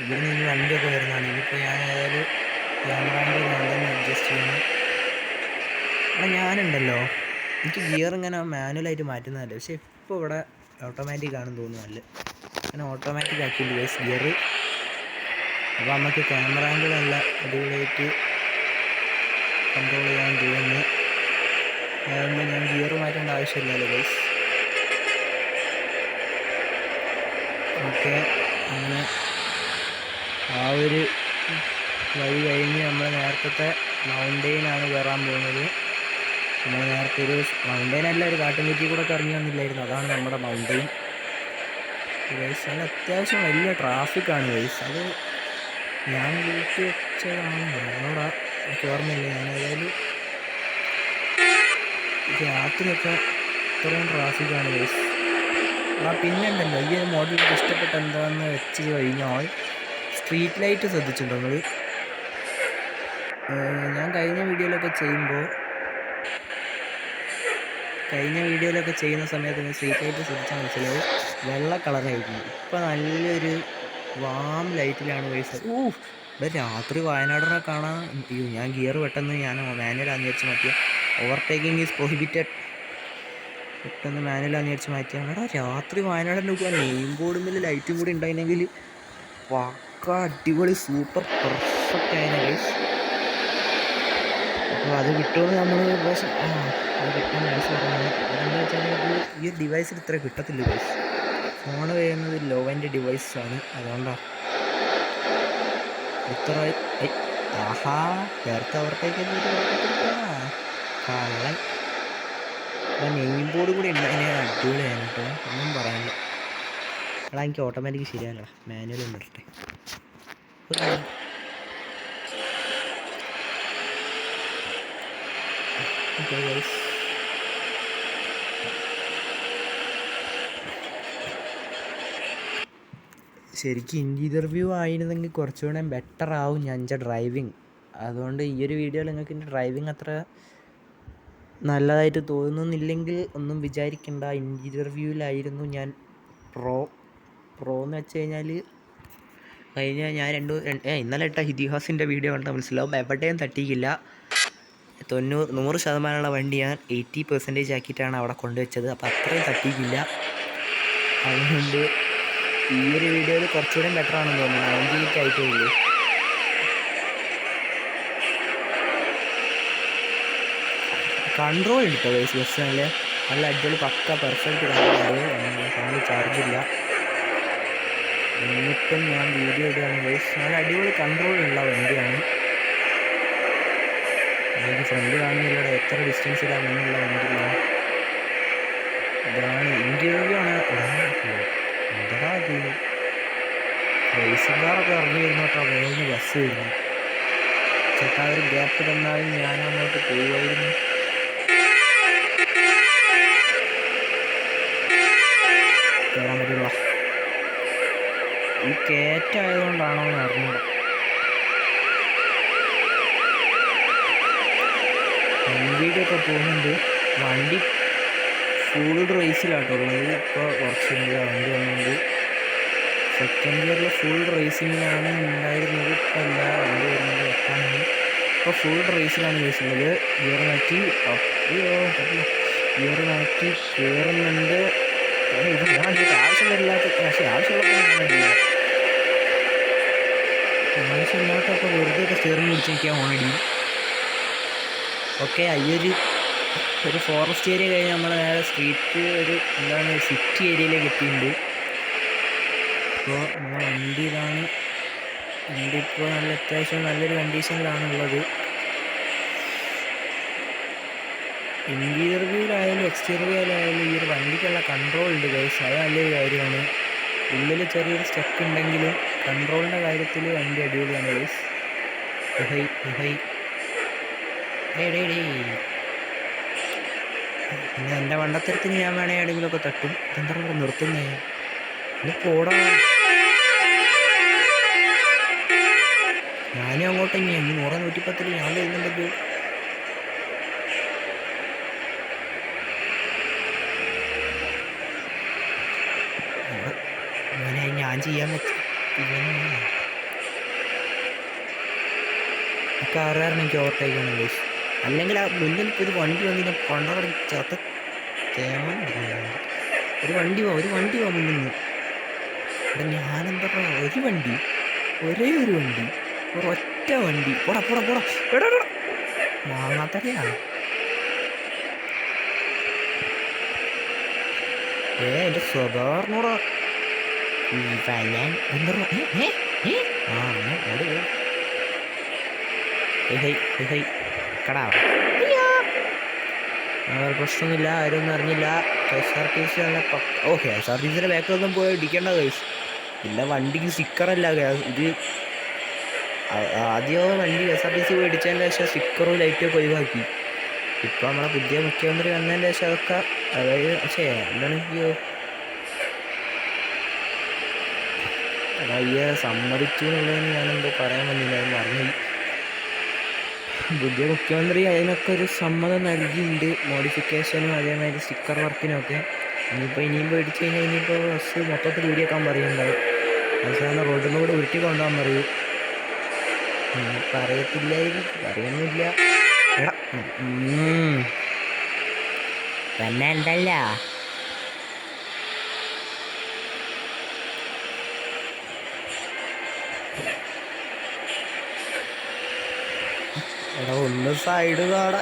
Speaker 1: ഇവിടെ നിന്ന് വണ്ടിയൊക്കെ വരുന്നതാണ്. ഇനിയിപ്പോൾ ഞാൻ ഏതായാലും ക്യാമറ ഞാൻ തന്നെ അഡ്ജസ്റ്റ് ചെയ്യണം. ഞാനുണ്ടല്ലോ, എനിക്ക് ഗിയർ ഇങ്ങനെ മാനുവലായിട്ട് മാറ്റുന്നതല്ല, പക്ഷേ ഇപ്പോൾ ഇവിടെ ഓട്ടോമാറ്റിക് ആണെന്ന് തോന്നുന്നതല്ല. അങ്ങനെ ഓട്ടോമാറ്റിക് ആക്കിയില്ല ഗൈസ് ഗിയർ. അപ്പോൾ നമുക്ക് ക്യാമറ ആംഗിൾ നല്ല അടിപൊളിയായിട്ട് കൺട്രോൾ ചെയ്യാൻ തോന്നുന്നു. അതാകുമ്പോൾ ഞാൻ ഗിയർ മാറ്റേണ്ട ആവശ്യമില്ലല്ലോ ഗൈസ്. ഓക്കെ, അങ്ങനെ ആ ഒരു വഴി കഴിഞ്ഞ് നമ്മൾ നേരത്തെ മൗണ്ടെയിനാണ് കയറാൻ പോകുന്നത്. നമ്മൾ നേരത്തെ ഒരു മൗണ്ടെയിനല്ല, ഒരു കാട്ടുംകുറ്റി കൂടെ ഒക്കെ ഇറങ്ങി വന്നില്ലായിരുന്നു, അതാണ് നമ്മുടെ മൗണ്ടെയിൻ ഗൈസ്. അത് അത്യാവശ്യം വലിയ ട്രാഫിക്കാണ് ഗൈസ്. അത് ഞാൻ വീട്ടിൽ വെച്ചതാണ്, എന്നോടാ എനിക്ക് ഓർമ്മയില്ല. ഞാൻ ഏതായാലും രാത്രിയൊക്കെ ഇത്രയും ട്രാഫിക്കാണ് ഗൈസ്. പിന്നെ ഉണ്ടല്ലോ, ഈ ഒരു മോഡൽ ഇഷ്ടപ്പെട്ട എന്താണെന്ന് വെച്ച് കഴിഞ്ഞാൽ സ്ട്രീറ്റ് ലൈറ്റ് ശ്രദ്ധിച്ചിട്ടുണ്ടോ നിങ്ങൾ? ഞാൻ കഴിഞ്ഞ വീഡിയോയിലൊക്കെ ചെയ്യുന്ന സമയത്ത് സ്ട്രീറ്റ് ലൈറ്റ് ശ്രദ്ധിച്ചാൽ മനസ്സിലാവും, വെള്ള കളറായിരിക്കും. ഇപ്പോൾ നല്ലൊരു വാം ലൈറ്റിലാണ് ഗൈസ്. ഇവിടെ രാത്രി വയനാടിനെ കാണാൻ. അയ്യോ, ഞാൻ ഗിയർ പെട്ടെന്ന് ഞാൻ മാനുവലാന്ന് വിചാരിച്ച് മാറ്റിയ. Overtaking is prohibited. പെട്ടെന്ന് മാനുവലാന്ന് വിചാരിച്ച് മാറ്റിയ. എടാ രാത്രി വയനാടിനെ നോക്കുക. നെയിം ബോർഡിൽ ലൈറ്റും കൂടി ഉണ്ടായിരുന്നെങ്കിൽ പക്ക അടിപൊളി സൂപ്പർ പെർഫെക്റ്റ് ആയിരുന്നു ഗൈസ്. അപ്പോൾ അത് കിട്ടുമെന്ന് നമ്മൾ അത് കിട്ടാൻ മനസ്സ് പറഞ്ഞാണ്. അതെന്താ വെച്ചാൽ ഇത് ഈ ഒരു ഡിവൈസിൽ ഇത്ര കിട്ടത്തില്ല ഗൈസ്. ഫോൺ വരുന്നത് ലോ എൻഡ് ഡിവൈസാണ്, അതുകൊണ്ടാണ് ഇത്ര. ആഹാ, നേരത്തെ അവർത്തേക്ക് കള്ളൻ. അപ്പം നെയിം ബോർഡ് കൂടി ഉണ്ടായതിനെ അടിപൊളിയാണ് കേട്ടോ, ഒന്നും പറയാനില്ല. എടാ എനിക്ക് ഓട്ടോമാറ്റിക് ശരിയല്ല, മാനുവൽ ഒന്ന് ഇടട്ടെ. ഓക്കെ ഗൈസ്, ശരിക്കും ഇൻറ്റീരിയർ വ്യൂ ആയിരുന്നെങ്കിൽ കുറച്ചുകൂടെ ബെറ്റർ ആവും ഞാൻ ഡ്രൈവിങ്. അതുകൊണ്ട് ഈ ഒരു വീഡിയോയിൽ നിങ്ങൾക്ക് എൻ്റെ ഡ്രൈവിങ് അത്ര നല്ലതായിട്ട് തോന്നുന്നില്ലെങ്കിൽ ഒന്നും വിചാരിക്കണ്ട. ഇൻറ്റീരിയർ വ്യൂവിലായിരുന്നു ഞാൻ പ്രോ എന്ന് വെച്ച് കഴിഞ്ഞാൽ ഞാൻ ഇന്നലെ ഇട്ട ഇതിഹാസിൻ്റെ വീഡിയോ കണ്ടാൽ മനസ്സിലാവും. എവിടെയും തട്ടിക്കില്ല. 100% വണ്ടി ഞാൻ 80% ആക്കിയിട്ടാണ് അവിടെ കൊണ്ടുവച്ചത്. അപ്പോൾ അത്രയും തട്ടിക്കില്ല. അതുകൊണ്ട് ഈ ഒരു വീഡിയോയിൽ കുറച്ചുകൂടെ ബെറ്റർ ആണെന്ന് തോന്നുന്നു. 98 ആയിട്ടേ ഉള്ളൂ. കൺട്രോൾ ഉണ്ട് കേട്ടോ ഗൈസ്. ബസ് നല്ല അടിപൊളി പക്ക പെർഫെക്റ്റ് കൺട്രോൾ ഉണ്ട്. ഫോണിൽ ചാർജില്ല, എന്നിട്ടും ഞാൻ വീഡിയോ ഇടുകയാണ് ഗൈസ്. നല്ല അടിപൊളി കൺട്രോൾ ഉള്ള വണ്ടിയാണ്. എനിക്ക് ഫ്രണ്ട് കാണുന്നില്ല, എത്ര ഡിസ്റ്റൻസിലാണ് മുന്നുള്ള വണ്ടിയിലാണ്. ഇതാണ് ഇൻറ്റീരിയർ ആണ്. എന്താ അത് റേസിംഗ് കാറൊക്കെ ഇറങ്ങി വരുന്നു കേട്ടോ. വേഗം ബസ് വരുന്നു. ചേട്ടാ ഒരു ഗ്യാപ്പ് തന്നാലും ഞാൻ അങ്ങോട്ട് പോവുമായിരുന്നു. കയറാൻ പറ്റില്ല. ഈ കയറ്റായതുകൊണ്ടാണോ എന്ന് അറിഞ്ഞൂടാ. വണ്ടിയൊക്കെ പോകുന്നുണ്ട്. വണ്ടി ഫുൾ റേസിലാട്ടുള്ളത്. ഇപ്പോൾ കുറച്ച് മുമ്പ് വണ്ടി വന്നുകൊണ്ട് സെക്കൻഡ് ഗിയറിൽ ഫുൾ റേസിങ്ങിലാണ് ഉണ്ടായിരുന്നത്. ഇപ്പോൾ എല്ലാ വണ്ടി വരുന്നത് എത്താനാണ്. ഇപ്പോൾ ഫുൾ റേസിലാണ് ചോദിച്ചുള്ളത്. ഗിയർ മാറ്റി കയറുന്നുണ്ട്. ഇത് ഞാൻ ആവശ്യമില്ലാത്ത ആവശ്യമില്ലാത്തൊക്കെ വെറുതെ ഒക്കെ സ്റ്റിയറിംഗ് പിടിച്ചെനിക്ക് ഓണടി. ഓക്കെ, ഒരു ഫോറസ്റ്റ് ഏരിയ കഴിഞ്ഞ് നമ്മൾ നേരെ സ്ട്രീറ്റ് സിറ്റി ഏരിയയിലേക്ക് എത്തിയിട്ടുണ്ട്. അപ്പോൾ നമ്മളെ വണ്ടി ഇതാണ്. വണ്ടി ഇപ്പോൾ അത്യാവശ്യം നല്ലൊരു കണ്ടീഷനിലാണുള്ളത്. ഇൻറ്റീരിയർ വ്യൂവിലായാലും എക്സ്റ്റീരിയർ വ്യൂവിലായാലും ഈ ഒരു വണ്ടിക്കുള്ള കൺട്രോൾ ഉണ്ട് ഗൈസ്. അത് നല്ലൊരു കാര്യമാണ്. ഉള്ളിൽ ചെറിയൊരു സ്റ്റക്ക് ഉണ്ടെങ്കിലും കൺട്രോളിൻ്റെ കാര്യത്തിൽ വണ്ടി അടിപൊളിയാണ് ഗൈസ്. പിന്നെ എൻ്റെ വണ്ടത്തരത്തിന് ഞാൻ വേണേ എവിടെയെങ്കിലുമൊക്കെ തട്ടും. ഇതെന്താ നിർത്തുന്നേ? ഇത് പോടാ. ഞാനും അങ്ങോട്ട് തന്നെയാണ്. 100-110 ഞാൻ വരുന്നുണ്ടല്ലോ. ഇവനെ ഞാൻ ചെയ്യാൻ പറ്റും. കാറുകാരൻ എനിക്ക് ഓവർടേക്കാണ് ഗൈസ്. അല്ലെങ്കിൽ ആ മുന്നിൽ ഒരു വണ്ടി വന്നില്ല പണ്ടോടെ ചത്ത തേമ. ഒരു വണ്ടി വാ മുന്നിൽ നിന്ന്. ഇവിടെ ഞാനെന്താ ഒരു വണ്ടി, ഒരേ ഒരു വണ്ടി, ഒരൊറ്റ വണ്ടി. പോടാ വാങ്ങാത്തറിയാണ്. എൻ്റെ സ്വഭാവനോടാ ഞാൻ എന്താ കടാ. പ്രശ്നമൊന്നുമില്ല, ആരൊന്നും അറിഞ്ഞില്ല. KSRTC നല്ല KSRTCയുടെ ബാക്കിലൊന്നും പോയി ഇടിക്കേണ്ട കേസ് ഇല്ല. വണ്ടിക്ക് സ്റ്റിക്കറല്ല ഇത്. ആദ്യം വണ്ടി KSRTC പോയി ഇടിച്ചതിൻ്റെ ശേഷം സ്റ്റിക്കറും ലൈറ്റൊക്കെ ഒഴിവാക്കി. ഇപ്പോൾ നമ്മളെ പുതിയ മുഖ്യമന്ത്രി വന്നതിൻ്റെ ശേഷം അതൊക്കെ അതായത് സമ്മതിച്ചു എന്നുള്ളതെന്ന് ഞാനെന്തോ പറയാൻ വന്നില്ല, എന്ന് പറഞ്ഞു. പുതിയ മുഖ്യമന്ത്രി അതിനൊക്കെ ഒരു സമ്മതം നൽകിയിട്ടുണ്ട്. മോഡിഫിക്കേഷനും അതേമാതിരി സ്റ്റിക്കർ വർക്കിനൊക്കെ. ഇനിയും പേടിച്ച് കഴിഞ്ഞാൽ ഇനിയിപ്പോൾ ബസ് മൊത്തത്തിൽ ഊരിയേക്കാൻ പറയുന്നുണ്ടാവും. അവസാനം റോഡിൽ കൂടെ ഉരുട്ടി കൊണ്ടുപോകാൻ പറയും. പറയത്തില്ലായിരിക്കും, അറിയൊന്നുമില്ല. എടാ തന്നെ ഉണ്ടല്ല. എടാ ഒന്ന് സൈഡ് കാടാ.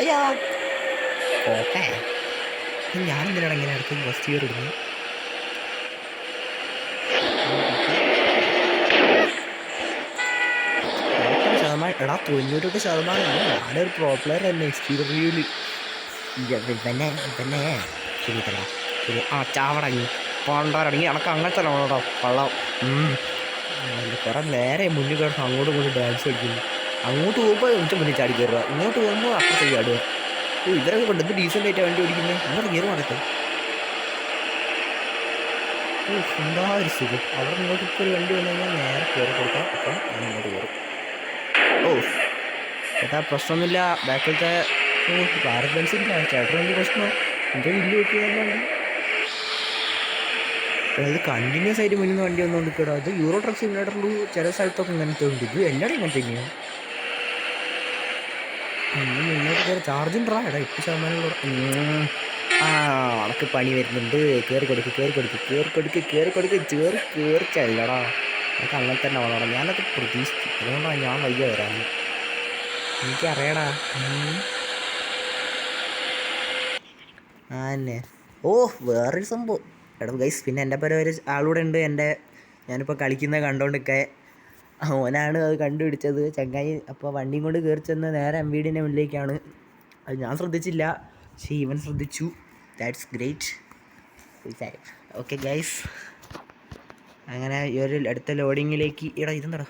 Speaker 1: ഓക്കെ, ഞാനെന്തിനാണ് ഇങ്ങനെ അടുത്ത് ഫസ്റ്റ് ഇയർ ഇടുന്നത്? എടാ 98% ഞാനൊരു പ്രോ പ്ലെയർ തന്നെ എക്സ്റ്റീരിയറിൽ. തന്നെ തന്നെ ശരി തരാ ശരി. ചാവടങ്ങി പോണ്ടടങ്ങി അനക്ക് അങ്ങനത്തെ ലോണോടോ കള്ളം. കുറേ നേരെ മുന്നിൽ കിടന്ന് അങ്ങോട്ടും ഇങ്ങോട്ടും ഡാൻസ് കളിക്കുന്നു. അങ്ങോട്ട് പോകുമ്പോൾ എനിക്ക് മുന്നിൽ ചാടി കയറുക, ഇങ്ങോട്ട് പോകുമ്പോൾ അപ്പുറത്ത് ചാടുക. ഇവരൊക്കെ കൊണ്ടുവന്ന് ഡീസൻ്റ് ആയിട്ടാണ് വണ്ടി ഓടിക്കുന്നത്. അങ്ങോട്ട് കയറി മാറട്ടെ. എന്താ ഒരു സുഖം. അവിടെ ഇങ്ങോട്ട് ഇപ്പോൾ ഒരു വണ്ടി വന്നു കഴിഞ്ഞാൽ നേരെ കയറി കൊടുക്കാം. അപ്പം ഞാൻ ഇങ്ങോട്ട് കയറും. ചേട്ടാ പ്രശ്നമൊന്നുമില്ല. ബാക്കിലത്തെ ഭാരത് ബെൻസിൻ്റെ ചേട്ടൻ വലിയ പ്രശ്നമോ എൻ്റെ വലിയ വെക്കുന്നതാണ്. ഇത് കണ്ടിന്യൂസ് ആയിട്ട് മുന്നിൽ വണ്ടി വന്നുകൊണ്ടിരിക്കടോ. അത് യൂറോ ട്രക്ക് സിമുലേറ്ററിൽ ചില സ്ഥലത്തൊക്കെ ഇങ്ങനത്തെ ഉണ്ട്. ഇത് എല്ലാവരും ഇങ്ങനെ തന്നെയാണ്. മുന്നോട്ട് കയറി ചാർജുണ്ടാ. എടാ 8% അനക്ക് പണി വരുന്നുണ്ട്. കയറി കൊടുക്ക് ചെല്ലടാ. എനിക്ക് അങ്ങനെ തന്നെ വേണം. ഞാനത് പ്രതീക്ഷിച്ചു. അതുകൊണ്ടാണ് ഞാൻ വയ്യ വരാൻ. എനിക്കറിയടാ. തന്നെ വേറൊരു സംഭവം. എടാ ഗൈസ്, പിന്നെ എൻ്റെ പേര് ഒരു ആളൂടെ ഉണ്ട്. ഞാനിപ്പോൾ കളിക്കുന്നത് കണ്ടോണ്ടിരിക്കെ ഓനാണ് അത് കണ്ടുപിടിച്ചത് ചങ്ങായി. അപ്പോൾ വണ്ടിയും കൊണ്ട് കയറി ചെന്ന് നേരെ MVDൻ്റെ മുന്നിലേക്കാണ്. അത് ഞാൻ ശ്രദ്ധിച്ചില്ല, പക്ഷേ ഇവൻ ശ്രദ്ധിച്ചു. That's great. ഓക്കെ ഗൈസ്, അങ്ങനെ ഈ ഒരു അടുത്ത ലോഡിങ്ങിലേക്ക്. ഇതെന്താടാ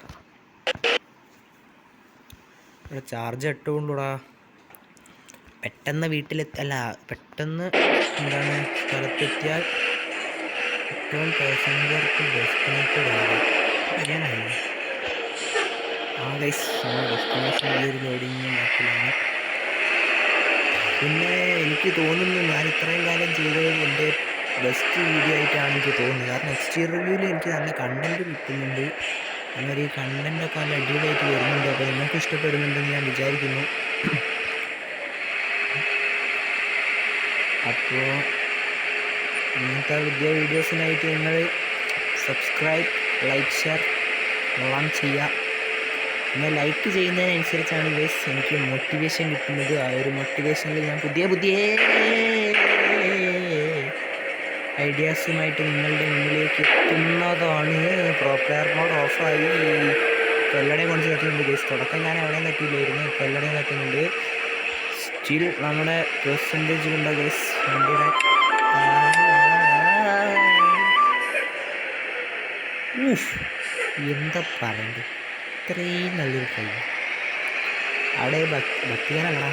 Speaker 1: ഇവിടെ ചാർജ് ഇട്ടുകൊണ്ടുകൂടാ. പെട്ടെന്ന് പെട്ടെന്ന് എന്താണ് സ്ഥലത്തെത്തിയാൽ ഏറ്റവും പാസഞ്ചർക്ക് ഡെസ്റ്റിനേറ്റഡ് ആകും. അറിയാനായി ഗൈസ്, നമ്മുടെ ഡെസ്റ്റിനേഷൻ ഈ ഒരു ലോഡിങ് മാപ്പിലാണ്. പിന്നെ എനിക്ക് തോന്നുന്നു ഞാൻ ഇത്രയും കാലം ചെയ്തത് എൻ്റെ ബെസ്റ്റ് വീഡിയോ ആയിട്ടാണ് എനിക്ക് തോന്നുന്നത്. കാരണം എക്സ്റ്റീരിയർ റിവ്യൂവിൽ എനിക്ക് നല്ല കണ്ടൻറ്റ് കിട്ടുന്നുണ്ട്. അങ്ങനെ ഈ കണ്ടൻറ്റൊക്കെ നല്ല അടിപൊളിയായിട്ട് വരുന്നുണ്ട്. അപ്പോൾ നിങ്ങൾക്ക് ഇഷ്ടപ്പെടുന്നുണ്ടെന്ന് ഞാൻ വിചാരിക്കുന്നു. അപ്പോൾ ഇങ്ങനത്തെ വീഡിയോസിനായിട്ട് നിങ്ങൾ സബ്സ്ക്രൈബ്, ലൈക്ക്, ഷെയർ എല്ലാം ചെയ്യുക. പിന്നെ ലൈക്ക് ചെയ്യുന്നതിനനുസരിച്ചാണ് ഗൈസ് എനിക്ക് മോട്ടിവേഷൻ കിട്ടുന്നത്. ആ ഒരു മോട്ടിവേഷനിൽ ഞാൻ പുതിയ ഐഡിയാസുമായിട്ട് നിങ്ങളുടെ മുന്നിലേക്ക് എത്തുന്നതാണ്. പ്രോപ്പർ മോഡ് ഓഫായി ഇപ്പോൾ എല്ലാവരെയും കൊണ്ട് തട്ടുന്നുണ്ട് ഗൈസ്. തുടക്കം ഞാൻ എവിടെയും തട്ടിയില്ലായിരുന്നു, ഇപ്പോൾ എല്ലാവരെയും തട്ടുന്നുണ്ട്. സ്റ്റിൽ നമ്മുടെ പെർസെൻറ്റേജ് ഉണ്ടോ ഗൈസ് വണ്ടിയുടെ? എന്താ പറയണ്ടേ, ഇത്രയും നല്ലൊരു കഴിവ്. അവിടെ ഭക്തിഗാനങ്ങളാ.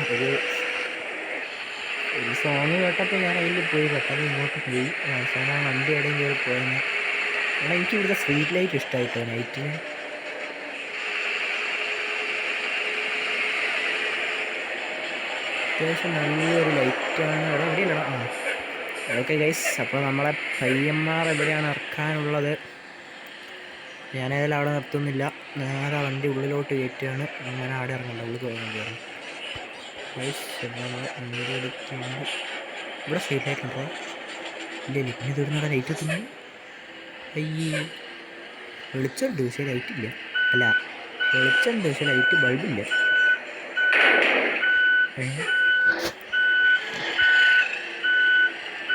Speaker 1: ഒരു സോങ് കേട്ടപ്പോൾ ഞാൻ അതിൽ പോയി, പെട്ടെന്ന് ഇങ്ങോട്ട് പോയി. അവസാനം വണ്ടി എവിടെയും കയറി പോയെന്ന്. എനിക്ക് ഇവിടുത്തെ സ്ട്രീറ്റ് ലൈറ്റ് ഇഷ്ടമായിട്ടോ നൈറ്റിന്. അത്യാവശ്യം നല്ലൊരു ലൈറ്റാണ്. അവിടെ എവിടെയല്ലടാ. ഓക്കെ ഗൈസ്, അപ്പോൾ നമ്മളെ പയ്യന്മാർ എവിടെയാണ് ഇറക്കാനുള്ളത്? ഞാനേതായാലും അവിടെ നിർത്തുന്നില്ല, നേരെ വണ്ടി ഉള്ളിലോട്ട് കയറ്റുകയാണ്. അങ്ങനെ ആടെ ഇറങ്ങണ്ട, ഉള്ളിൽ കയറണം. ഗൈസ് നമ്മൾ ഇവിടെ സ്ട്രീറ്റ് ലൈറ്റ് ഉണ്ടോ? ഇല്ല, പിന്നെ തീർന്നവിടെ ലൈറ്റ് എത്തുന്നു. അയ്യേ, വെളിച്ചമുണ്ട് പക്ഷേ ലൈറ്റ് ഇല്ല. വെളിച്ചമുണ്ട് പക്ഷേ ലൈറ്റ് ബൾബില്ല.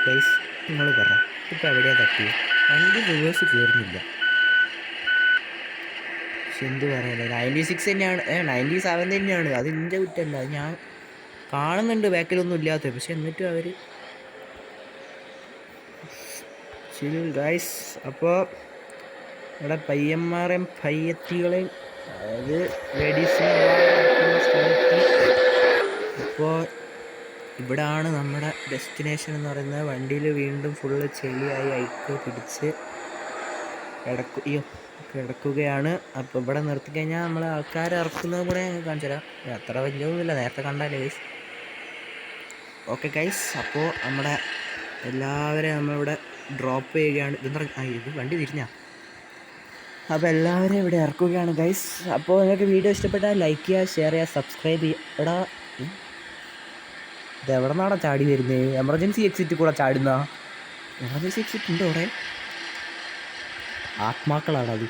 Speaker 1: ഗൈസ് നിങ്ങൾ പറ, ഇപ്പം എവിടെയാണ് തട്ടിയത്? വണ്ടി റിവേഴ്സ് കയറുന്നില്ല. പക്ഷെ എന്ത് പറയാനില്ല, 96 തന്നെയാണ്, 97 തന്നെയാണ്. അത് എൻ്റെ കുറ്റമല്ല, അത് ഞാൻ കാണുന്നുണ്ട് ബാക്കിലൊന്നും ഇല്ലാത്തത്. പക്ഷെ എന്നിട്ടും അവർ ശരി ഗൈസ്. അപ്പോൾ ഇവിടെ പയ്യന്മാരെയും പയ്യത്തികളെയും, അതായത് ലേഡീസിനെ സ്ഥലത്ത്. അപ്പോൾ ഇവിടാണ് നമ്മുടെ ഡെസ്റ്റിനേഷൻ എന്ന് പറയുന്നത്. വണ്ടിയിൽ വീണ്ടും ഫുള്ള് ചെളിയായി അയക്ക് പിടിച്ച് കിടക്കുകയാണ്. അപ്പോൾ ഇവിടെ നിർത്തിക്കഴിഞ്ഞാൽ നമ്മൾ ആൾക്കാരെ ഇറക്കുന്നതും കൂടെ ഞങ്ങൾ കാണിച്ചു തരാം. അത്ര വലിയൊന്നുമില്ല, നേരത്തെ കണ്ടാലേ ഗൈസ്. ഓക്കെ ഗൈസ്, അപ്പോൾ നമ്മുടെ എല്ലാവരെയും നമ്മളിവിടെ ഡ്രോപ്പ് ചെയ്യുകയാണ്. ഇത് വണ്ടി തിരിഞ്ഞാ അപ്പോൾ എല്ലാവരും ഇവിടെ ഇറക്കുകയാണ് ഗൈസ്. അപ്പോൾ നിങ്ങൾക്ക് വീഡിയോ ഇഷ്ടപ്പെട്ടാൽ ലൈക്ക് ചെയ്യുക, ഷെയർ ചെയ്യുക, സബ്സ്ക്രൈബ് ചെയ്യുക. എടാ ഇത് എവിടെ നിന്നാണ് ചാടി വരുന്നത്? എമർജൻസി എക്സിറ്റ് കൂടെ ചാടുന്ന എമർജൻസി എക്സിറ്റ് ഉണ്ടോ അവിടെ? ആത്മാക്കളാണത്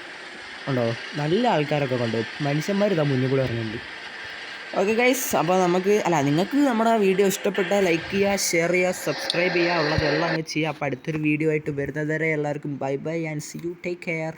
Speaker 1: ഉണ്ടോ? നല്ല ആൾക്കാരൊക്കെ കൊണ്ടോ, മനുഷ്യന്മാർ ഇതാ മുന്നിൽ കൂടെ ഇറങ്ങുന്നുണ്ട്. ഓക്കെ ഗൈസ്, അപ്പോൾ നിങ്ങൾക്ക് നമ്മുടെ വീഡിയോ ഇഷ്ടപ്പെട്ടാൽ ലൈക്ക് ചെയ്യുക, ഷെയർ ചെയ്യുക, സബ്സ്ക്രൈബ് ചെയ്യുക, ഉള്ളതെല്ലാം അങ്ങ് ചെയ്യുക. അപ്പോൾ അടുത്തൊരു വീഡിയോ ആയിട്ട് വരുന്നത് വരെ എല്ലാവർക്കും bye bye and see you, take care.